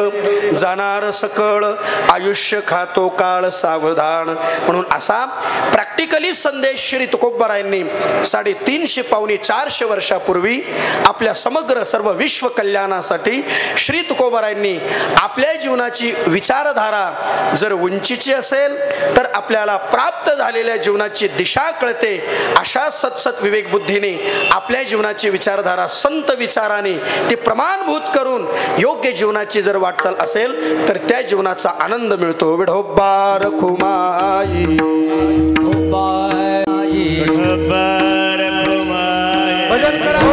जाणार सकळ, आयुष्य खातो काळ सावधान. म्हणून असा प्रॅक्टिकली संदेश श्री तुकोबरायांनी 350 पावणे 400 वर्षापूर्वी आपल्या समग्र सर्व विश्व कल्याणासाठी श्री तुकोबरायांनी आपल्या जीवनाची विचारधारा जर उंचीची असेल तर आपल्याला प्राप्त झालेल्या जीवनाची दिशा कळते. अशा सतसत विवेक बुद्धीने आपल्या जीवनाची विचारधारा संत विचाराने ते प्रमाणभूत करून योग्य जीवनाची जर वाटचाल असेल तर त्या जीवनाचा आनंद मिळतो. विढोबार खुमाई भजन करा.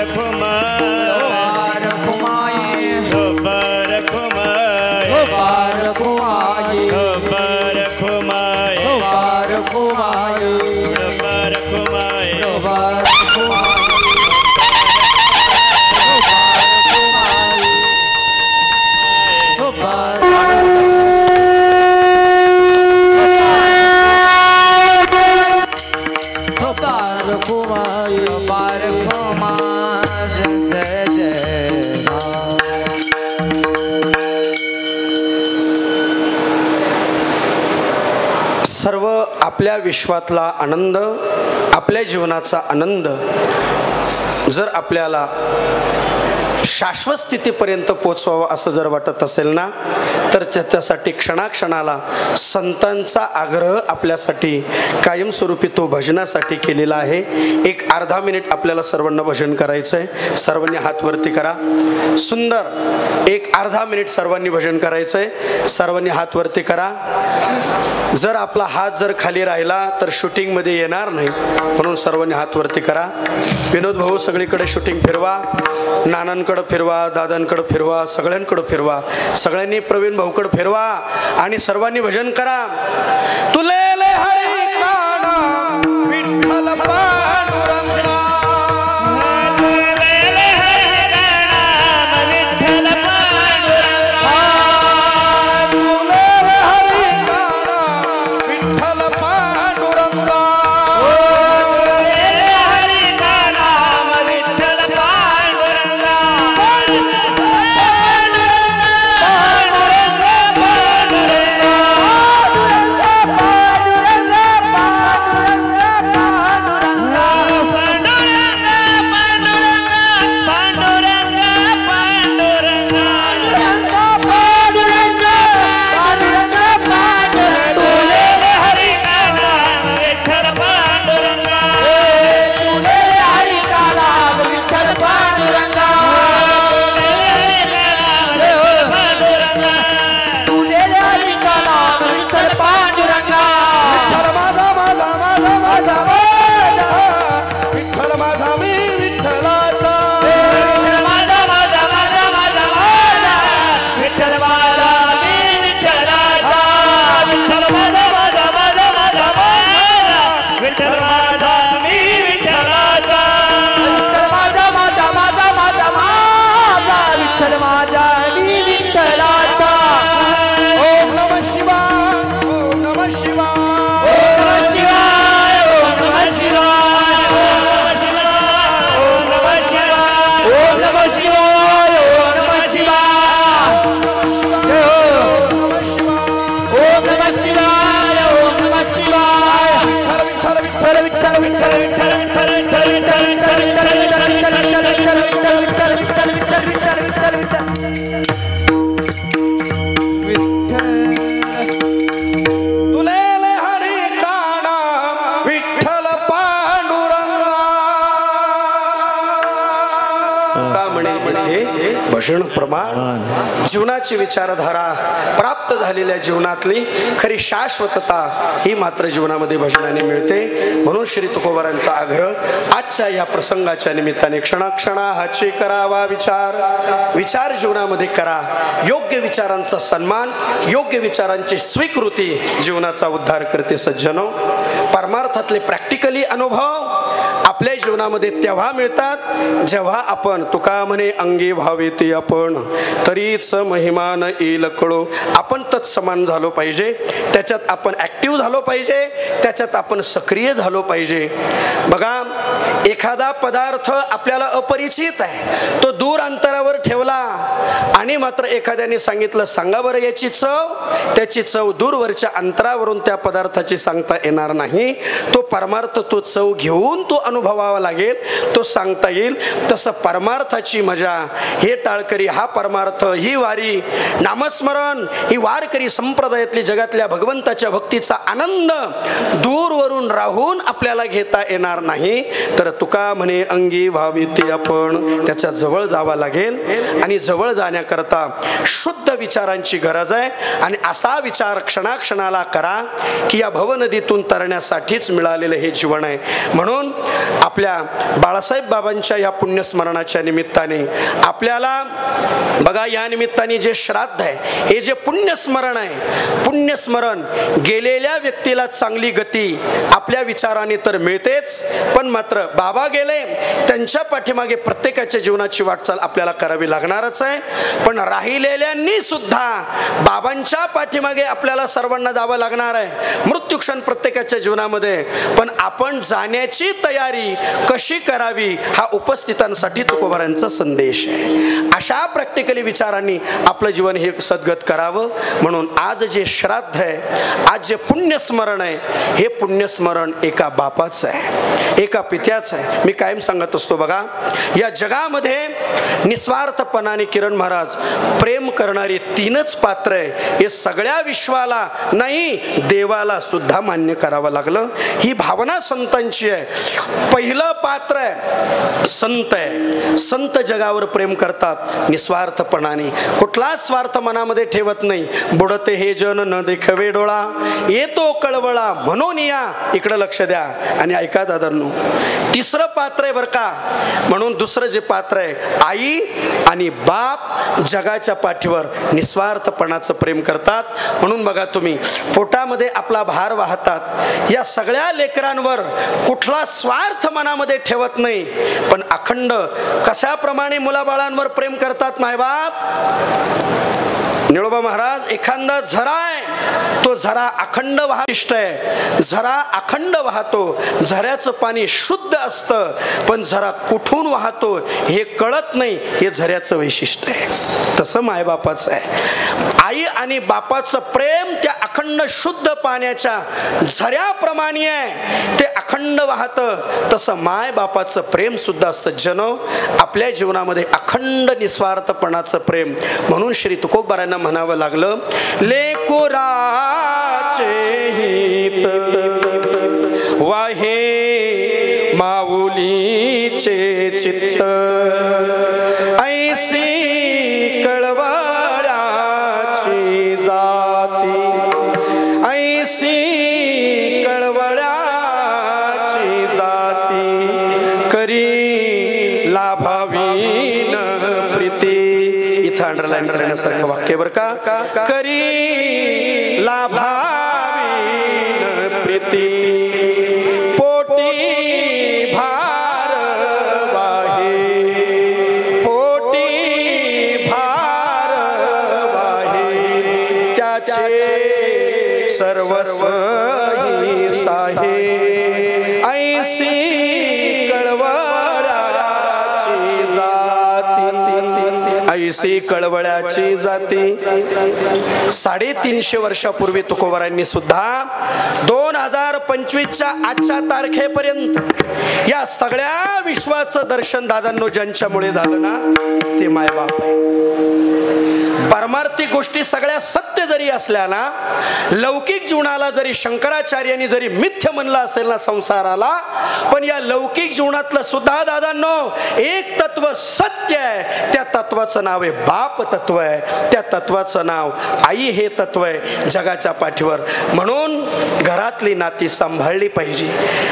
Come आपल्या विश्वातला आनंद, आपल्या जीवनाचा आनंद जर आपल्याला शाश्वत स्थितीपर्यंत पोचवावा असं जर वाटत असेल ना, तर त्याच्यासाठी क्षणाक्षणाला संतांचा आग्रह आपल्यासाठी कायमस्वरूपी तो भजनासाठी केलेला आहे. एक अर्धा मिनिट आपल्याला सर्वांना भजन करायचं आहे. सर्वांनी हात वरती करा. सुंदर एक अर्धा मिनिट सर्वांनी भजन करायचं आहे. सर्वांनी हात वरती करा. जर आपला हात जर खाली राहिला तर शूटिंगमध्ये येणार नाही, म्हणून सर्वांनी हात वरती करा. विनोद भाऊ सगळीकडे शूटिंग फिरवा, नानांकडे फिरवा, दादांकडे फिरवा, सगळ्यांकडे फिरवा. सगळ्यांनी प्रवीण भाऊकडे फिरवा आणि सर्वांनी भजन करा. तुलेले हरी काना विठ्ठल पांडुरंगा, तुलेले हरी काना विठ्ठल पांडुरंगा, तुलेले हरी काना विठ्ठल पांडुरंगा, तुलेले हरी काना विठ्ठल पांडुरंगा, भजन प्रमाण जीवनाची विचारधारा, प्राप्त झालेल्या जीवनातली खरी शाश्वतता ही मात्र जीवनामध्ये भजनाने मिळते. म्हणून श्री तुकोबारांचा आग्रह आजच्या या प्रसंगाच्या निमित्ताने क्षणाक्षणाची करावा विचार. विचार जीवनामध्ये करा. योग्य विचारांचा सन्मान, योग्य विचारांची स्वीकृती जीवनाचा उद्धार करते. सज्जनो, परमार्थातले प्रॅक्टिकली अनुभव आपल्या जीवनामध्ये तेव्हा मिळतात जेव्हा आपण, तुका म्हणे अंगी भावेती आपण तरीच महिमान येईल कळो. आपण तत्समान झालो पाहिजे, त्याच्यात आपण ऍक्टिव्ह झालो पाहिजे, त्याच्यात आपण सक्रिय झालो पाहिजे. बघा, एखादा पदार्थ आपल्याला अपरिचित आहे, तो दूर अंतरावर ठेवला आणि मात्र एखाद्याने सांगितलं सांगा बरं याची चव, त्याची चव दूरवरच्या अंतरावरून त्या पदार्थाची सांगता येणार नाही. तो परमार्थ, तो चव घेऊन तो अनुभवावा लागेल, तो सांगता येईल. तसं परमार्थाची मजा, हे टाळकरी, हा परमार्थ, ही वारी, नामस्मरण, ही वारकरी संप्रदायातली जगातल्या भगवंताच्या भक्तीचा आनंद दूरवरून राहून आपल्याला घेता येणार नाही. तर तुका म्हणे अंगी भाविती आपण, त्याच्या जवळ जावा लागेल आणि जवळ जाण्याकरता शुद्ध विचारांची गरज आहे. आणि असा विचार क्षणाक्षणाला करा की या भवनदीतून तरण्यासाठीच मिळालेलं हे जीवन आहे. म्हणून आपल्या बाळासाहेब बाबांच्या या पुण्यस्मरणाच्या निमित्ताने आपल्याला बघा, या निमित्ताने जे श्राद्ध आहे, हे जे पुण्यस्मरण आहे, पुण्यस्मरण गेलेल्या व्यक्तीला चांगली गती आपल्या विचाराने तर मिळतेच, पण मात्र बाबा गेले, त्यांच्या पाठीमागे प्रत्येकाच्या जीवनाची वाटचाल आपल्याला करावी लागणारच आहे. पण राहिलेल्यांनी सुद्धा बाबांच्या पाठीमागे आपल्याला सर्वांना जावं लागणार आहे, मृत्यूक्षण प्रत्येकाच्या जीवनामध्ये. पण आपण जाण्याची तयारी कशी करावी हा उपस्थितांसाठी तुकोबारांचा संदेश आहे. अशा प्रॅक्टिकली विचारांनी आपलं जीवन हे सद्गत करावं. म्हणून आज जे श्राद्ध आहे, आज जे पुण्यस्मरण आहे, हे पुण्यस्मरण एका बापाचं आहे, एका पित्याचं आहे. मी कायम सांगत असतो बघा, या जगामध्ये निस्वार्थपणाने किरण महाराज प्रेम करणारी 3च पात्र आहे. हे सगळ्या विश्वाला नाही, देवाला सुद्धा मान्य करावं लागलं. ही भावना संतांची आहे. पहिलं पात्र आहे संत आहे. संत जगावर प्रेम करतात निस्वार्थपणाने, कुठलाच स्वार्थ मनामध्ये ठेवत नाही. बुडते हे जन न देखवे डोळा, येतो कळवळा म्हणून या. इकडे लक्ष द्या आणि ऐका दादांनो, तिसरं पात्र आहे बरं का. म्हणून दुसरं जे पात्र आहे, आई आणि बाप जगाच्या पाठीवर निस्वार्थपणाचं प्रेम करतात. म्हणून बघा तुम्ही, पोटामध्ये आपला भार वाहतात, या सगळ्या लेकरांवर कुठला स्वार्थ मनामध्ये ठेवत नाही, पण अखंड कशाप्रमाणे मुलाबाळांवर प्रेम करतात मायबाप. निळोबा महाराज एखादा झरा आहे, तो झरा अखंड वाहत आहे, झरा अखंड वाहतो, झऱ्याचं पाणी शुद्ध असतं, पण झरा कुठून वाहतो हे कळत नाही. हे झऱ्याचं वैशिष्ट्य आहे. तसं मायबापाचं आहे. आई आणि बापाचं प्रेम त्या अखंड शुद्ध पाण्याच्या झऱ्याप्रमाणे आहे, ते अखंड वाहतं. तसं माय बापाचं प्रेम सुद्धा सज्जनो आपल्या जीवनामध्ये अखंड निस्वार्थपणाचं प्रेम. म्हणून श्री तुकोबारांना म्हणावं लागलं, लेकुराचे हित वाहे माऊलीचे चित्त, ऐसी कळवळ्याची जाती, ऐसी कळवळ्याची जाती, करी लाभावी न प्रीती. इथं अंडरलाईन करण्यासारखं वाक्य बरं का. करी लाभावी न प्रीती, पोटी भार वाहे, पोटी भार वाहे, त्याचे सर्वस्व ही साहे, ऐसी कळवळ्याची जाती, ऐसी कळवळ्याची जाती. 350 वर्षापूर्वी तुकोबारांनी सुद्धा 2025च्या आजच्या तारखेपर्यंत या सगळ्या विश्वाचं दर्शन दादांनो ज्यांच्यामुळे झालं ना, ते मायबाप आहे. परमार्थिक गोष्टी सगळ्या सत्य जरी असल्या ना, लौकिक जीवनाला जरी शंकराचार्यांनी जरी मिथ्य म्हणलं असेल ना संसाराला, पण या लौकिक जीवनातलं सुद्धा दादांनो एक तत्व सत्य आहे. त्या तत्वाचं नाव आहे बाप तत्व आहे. त्या तत्वाचं नाव आई हे तत्व आहे जगाच्या पाठीवर. म्हणून घरातली नाती सांभाळली पाहिजे.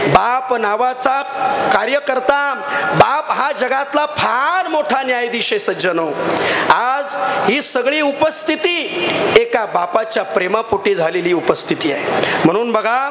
बाप नावाचा कार्यकर्ता, बाप हा जगातला फार मोठा न्यायाधीश आहे सज्जनो. आज ही सगळी उपस्थिती एका बापाच्या प्रेमापोटी झालेली उपस्थिती आहे. म्हणून बघा,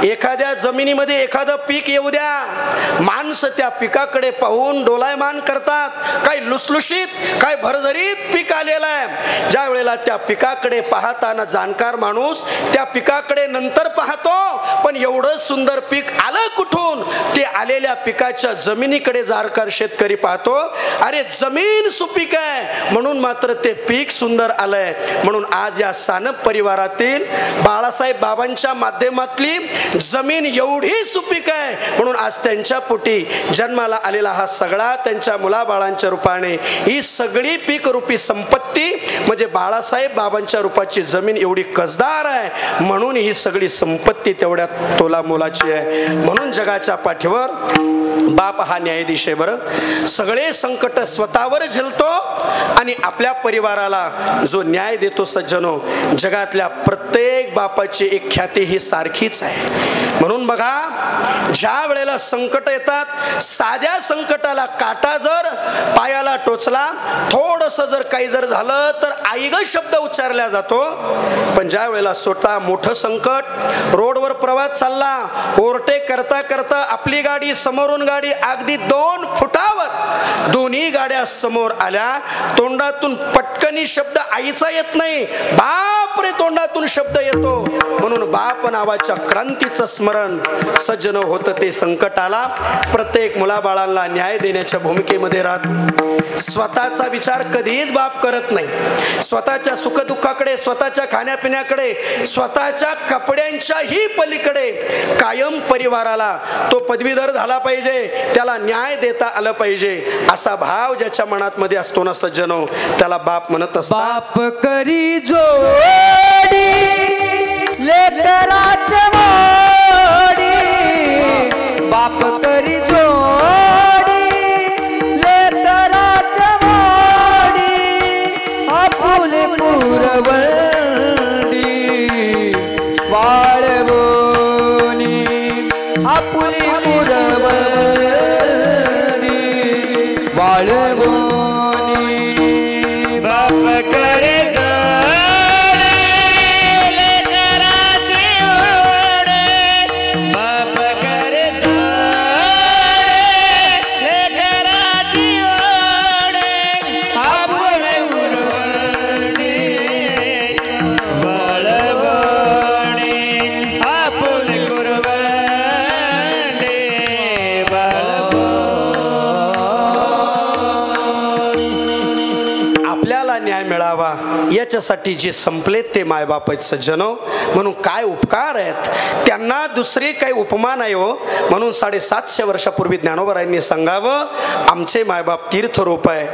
एखाद्या जमिनीमध्ये एखादं पीक येऊ द्या, माणसं त्या पिकाकडे पाहून डोलायमान करतात. काही लुसलुशीत, काय भरभरीत पीक आलेलं आहे. ज्या वेळेला त्या पिकाकडे पाहताना जाणकार माणूस त्या पिकाकडे नंतर पाहतो, पण एवढं सुंदर पीक आलं कुठून, ते आलेल्या पिकाच्या जमिनीकडे जाणकार शेतकरी पाहतो, अरे जमीन सुपीक आहे म्हणून मात्र ते पीक सुंदर आलंय. म्हणून आज या सानप परिवारातील बाळासाहेब बाबांच्या माध्यमातली जमीन एवढी सुपीक आहे, म्हणून आज त्यांच्या पोटी जन्माला आलेला हा सगळा त्यांच्या मुलाबाळांच्या रूपाने ही सगळी पीक रूपी संपत्ती म्हणजे बाळासाहेब बाबांच्या रूपाची जमीन एवढी कसदार आहे, म्हणून ही सगळी संपत्ती तेवढ्या तोला मोलाची आहे. म्हणून जगाच्या पाठीवर बाप हा न्यायाधीश आहे. बरं, सगळे संकट स्वतःवर झेलतो आणि आपल्या परिवाराला जो न्याय देतो सज्जनो, जगातल्या प्रत्येक बापाची एक ख्याती ही सारखीच आहे. म्हणून बघा, ज्या वेळेला संकट येतात, साध्या संकटाला काटा जर पायाला टोचला, थोडंसं जर काही जर झालं तर आई ग शब्द उच्चारला जातो. पण ज्या वेळेला स्वतः मोठं संकट, रोडवर प्रवास चालला, ओव्हरटेक करता करता आपली गाडी समोरून गाडी अगदी 2 फुटावर दोन्ही गाड्या समोर आल्या. तोंडातून पटकनी शब्द आईचा येत नाही, बाप रे तोंडातून शब्द येतो. म्हणून बाप नावाच्या क्रांतीचं स्मरण सज्जन होतं ते संकटाला. प्रत्येक मुलाबाळांना न्याय देण्याच्या भूमिकेमध्ये राहत. स्वतःचा विचार कधीच बाप करत नाही. स्वतःच्या सुखदुःखाकडे, स्वतःच्या खाण्यापिण्याकडे, स्वतःच्या कपड्यांच्याही पलीकडे कायम परिवाराला तो पदवीधर झाला पाहिजे, त्याला न्याय देता आलं पाहिजे असा भाव ज्याच्या मनात मध्ये असतो ना सज्जनो, त्याला बाप म्हणत असतात. बाप करी जोडी लेकराच्या मोडी, बाप करी जोडी लेकराच्या मोडी, आपुले पुरवंडी वाळवणी, आपुले पुरवंडी वाळवणी. बाप करे मिळावा याच्यासाठी जे संपलेत ते मायबाप आहेत सज्जनो. म्हणून काय उपकार आहेत, त्यांना दुसरी काही उपमा नाही हो. म्हणून 750 वर्षापूर्वी ज्ञानोबरायांनी सांगावं, आमचे मायबाप तीर्थरूप आहे.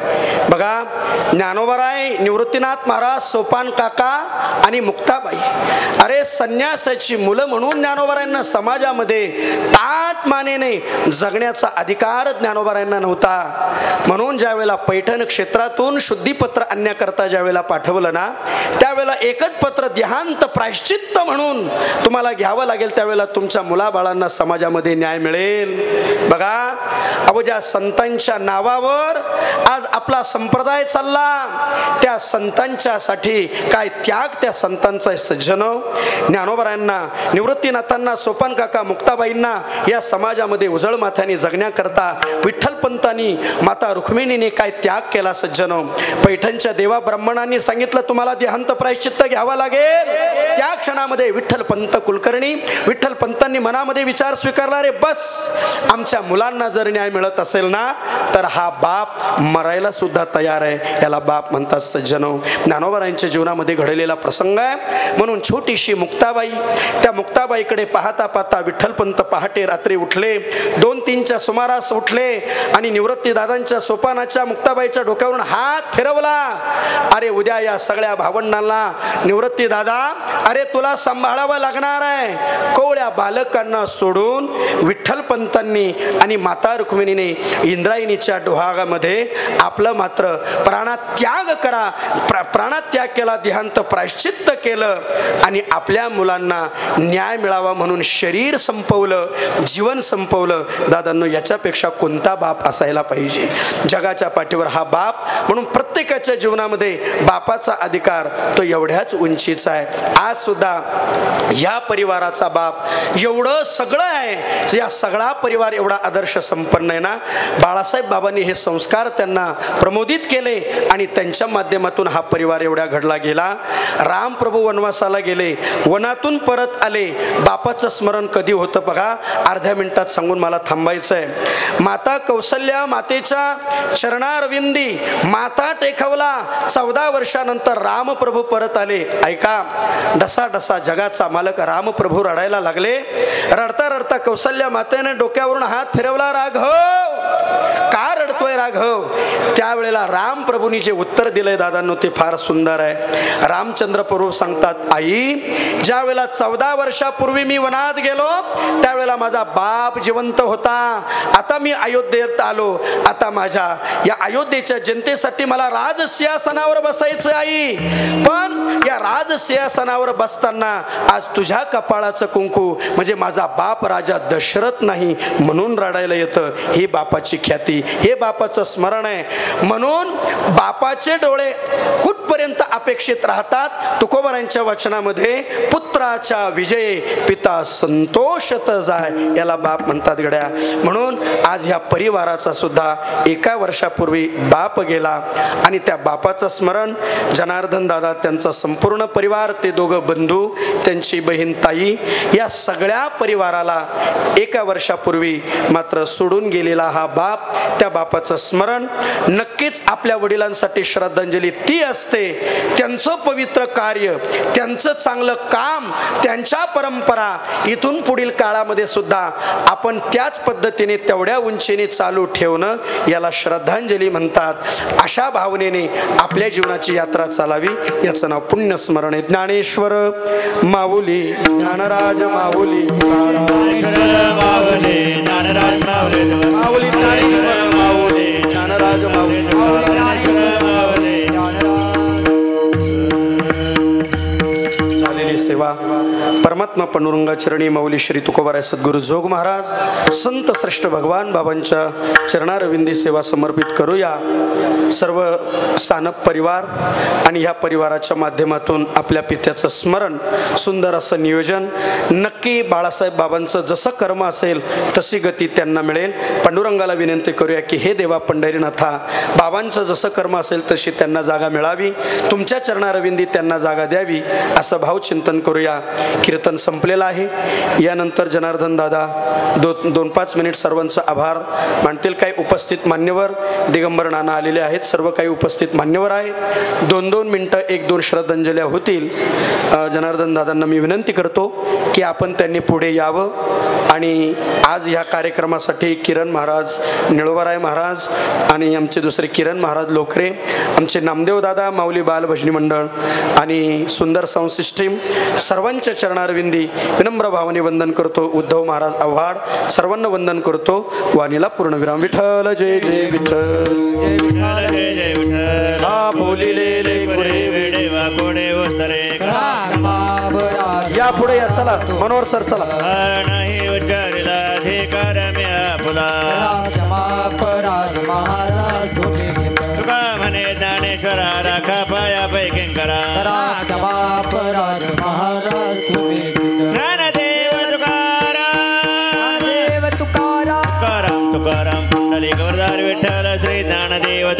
बघा, ज्ञानोबराय, निवृत्तीनाथ महाराज, सोपान काका आणि मुक्ताबाई, अरे संन्यासाची मुलं म्हणून ज्ञानोबरायांना समाजामध्ये ताट मानेने जगण्याचा अधिकार ज्ञानोबरायांना नव्हता. म्हणून ज्यावेळेला पैठण क्षेत्रातून शुद्धीपत्र आणण्याकरता ज्यावेळेला पाठवलं ना, त्यावेळेला एकच पत्र देहांत प्रायश्चित्त म्हणून तुम्हाला घ्यावं लागेल. त्यावेळेला तुमच्या मुलाबाळांना समाजामध्ये न्याय मिळेल. बघा, अहो, ज्या संतांच्या नावावर आज आपला संप्रदाय चालला, त्या संतांच्यासाठी काय त्याग त्या संतांचा आहे सज्जन. ज्ञानोबरायांना, निवृत्तीनाथांना, सोपान काका, मुक्ताबाईंना या समाजामध्ये उजळ माथ्याने जगण्याकरता विठ्ठलपंतांनी, माता रुक्मिणीने काय त्याग केला सज्जन. पैठणच्या देवा ब्राह्मणांनी सांगितलं तुम्हाला देहांत प्रायश्चित्त घ्यावा लागेल. त्या क्षणामध्ये विठ्ठलपंत कुलकर्णी, विठ्ठलपंतांनी मनामध्ये विचार स्वीकारला, रे बस, आमच्या मुलांना जर न्याय मिळत असेल ना, तर हा बाप मरायला सुद्धा तयार आहे. याला बाप म्हणतात सज्जनो. ज्ञानोबरायांच्या जीवनामध्ये घडलेला प्रसंग आहे. म्हणून छोटीशी मुक्ताबाई, त्या मुक्ताबाईकडे पाहता पाहता विठ्ठलपंत पहाटे रात्री उठले, 2-3च्या सुमारास उठले आणि निवृत्ती दादांच्या सोपानाच्या मुक्ताबाईच्या डोक्यावरून हात फिरवला. अरे उद्या या सगळ्या भावंडांना निवृत्ती दादा, अरे तुला सांभाळावं लागणार आहे. कोवळ्या बालकांना सोडून विठ्ठलपंतांनी आणि माता रुक्मिणीने इंद्रायणीच्या डोहामध्ये आपलं मात्र प्राणत्याग करा, प्राणत्याग केला, देहांत प्रायश्चित्त केलं आणि आपल्या मुलांना न्याय मिळावा म्हणून शरीर संपवलं, जीवन संपवलं. दादांनो, याच्यापेक्षा कोणता बाप असायला पाहिजे जगाच्या पाठीवर? हा बाप. म्हणून प्रत्येकाच्या जीवनामध्ये बापाचा अधिकार तो एवढ्याच उंचीचा आहे. आज सुद्धा या परिवाराचा बाप एवढं सगळं आहे, या सगळा परिवार एवढा आदर्श संपन्न आहे ना. बाळासाहेब बाबांनी हे संस्कार त्यांना प्रमोदित केले आणि त्यांच्या माध्यमातून हा परिवार एवढा घडला गेला. रामप्रभू वनवासाला गेले, वनातून परत आले. बापाचं स्मरण कधी होतं बघा, अर्ध्या मिनिटात सांगून मला थांबायचंय. माता कौसल्या मातेच्या चरणारविंदी माथा टेकवला. 14 वर्षानंतर रामप्रभू परत आले. ऐका, डसा डसा जगाचा मालक रामप्रभू रडायला लागले. रडता रडता कौसल्या मातेने डोक्यावरून हात फिरवला, राघव का रडतोय राघव? त्यावेळेला रामप्रभूंनी जे उत्तर दिलंय दादांनो, ते फार सुंदर आहे. रामचंद्र प्रभू सांगतात, आई, ज्या वेळेला 14 वर्षापूर्वी मी वनात गेलो, त्यावेळेला माझा बाप जिवंत होता. आता मी अयोध्येत आलो. आता माझ्या या अयोध्येच्या जनतेसाठी मला राज राजसिंहासनावर बसायचं आई, पण या राजसिंहासनावर बसताना आज तुझ्या कपाळाचं कुंकू म्हणजे माझा बाप राजा दशरथ नाही म्हणून रडायला येतं. ही बापाची ख्याती, हे बापाचं स्मरण आहे. म्हणून बापाचे डोळे कुठपर्यंत अपेक्षित राहतात. तुकोबारांच्या वचनामध्ये पुत्राच्या विजये पिता संतोषत जाय, याला बाप म्हणतात गड्या. म्हणून आज ह्या परिवाराचा सुद्धा एका वर्षापूर्वी बाप गेला आणि त्या बापाचं स्मरण जनार्दन दादा, त्यांचा संपूर्ण परिवार, ते दोघं बंधू, त्यांची बहीण ताई, या सगळ्या परिवाराला एका वर्षापूर्वी मात्र सोडून गेलेला हा बाप, त्या बापाचं स्मरण नक्कीच आपल्या वडिलांसाठी श्रद्धांजली ती असते. त्यांचं पवित्र कार्य, त्यांचं चांगलं काम, त्यांच्या परंपरा इथून पुढील काळामध्ये सुद्धा आपण त्याच पद्धतीने तेवढ्या उंचीने चालू ठेवणं, याला श्रद्धांजली म्हणतात. अशा भावनेने आपल्या जीवनाची यात्रा चालावी, याचं नाव पुण्यस्मरण आहे. ज्ञानेश्वर माऊली, ज्ञानराज माऊली, माऊली ज्ञानेश्वर माऊली, ज्ञानराज माऊली. झालेली सेवा परमात्मा पांडुरंगाचरणी माऊली श्री तुकोबाराय सद्गुरु जोग महाराज संत श्रेष्ठ भगवान बाबांच्या चरणारविंदी सेवा समर्पित करूया. सर्व सानप परिवार आणि ह्या परिवाराच्या माध्यमातून आपल्या पित्याचं स्मरण, सुंदर असं नियोजन. नक्की बाळासाहेब बाबांचं जसं कर्म असेल तशी गती त्यांना मिळेल. पांडुरंगाला विनंती करूया की हे देवा पंढरीनाथा, बाबांचं जसं कर्म असेल तशी त्यांना जागा मिळावी, तुमच्या चरणारविंदी त्यांना जागा द्यावी, असं भावचिंतन करूया. कीर्तन संपलेलं आहे. यानंतर जनार्दन दादा 2-5 मिनिट सर्वांचा आभार मानतील. काही उपस्थित मान्यवर, दिगंबर नाना आलेले आहेत, सर्व काही उपस्थित मान्यवर आहे. 2-2 मिनिटं 1-2 श्रद्धांजल्या होतील. जनार्दन दादांना मी विनंती करतो की आपण त्यांनी पुढे यावं आणि आज ह्या कार्यक्रमासाठी किरण महाराज निळोबाराय महाराज आणि आमचे दुसरे किरण महाराज लोकरे, आमचे नामदेव दादा, माऊली बाल भजनी मंडळ आणि सुंदर साऊंड सिस्टीम, सर्वांच्या चरणारविंदी विनम्र भावाने वंदन करतो. उद्धव महाराज आव्हाड, सर्वांना वंदन करतो. वाणीला पूर्णविराम. विठ्ठल जय जय विठ्ठल, जय विठ्ठल जय जय विठ्ठल. हा बोलिलेले पुढे वेडेवा कोणे उत्तरे या पुढे या. चला मनोहर सर, चला. नाही उच्चारिला अधिकार म्या फुला तुका म्हणे ज्ञानेश्वरा राखा पाया पैकी करा. ज्ञानदेव तुकाराम, तुकाराम तुकाराम पुंडलिक वरदार विठ्ठल श्री ज्ञानदेव.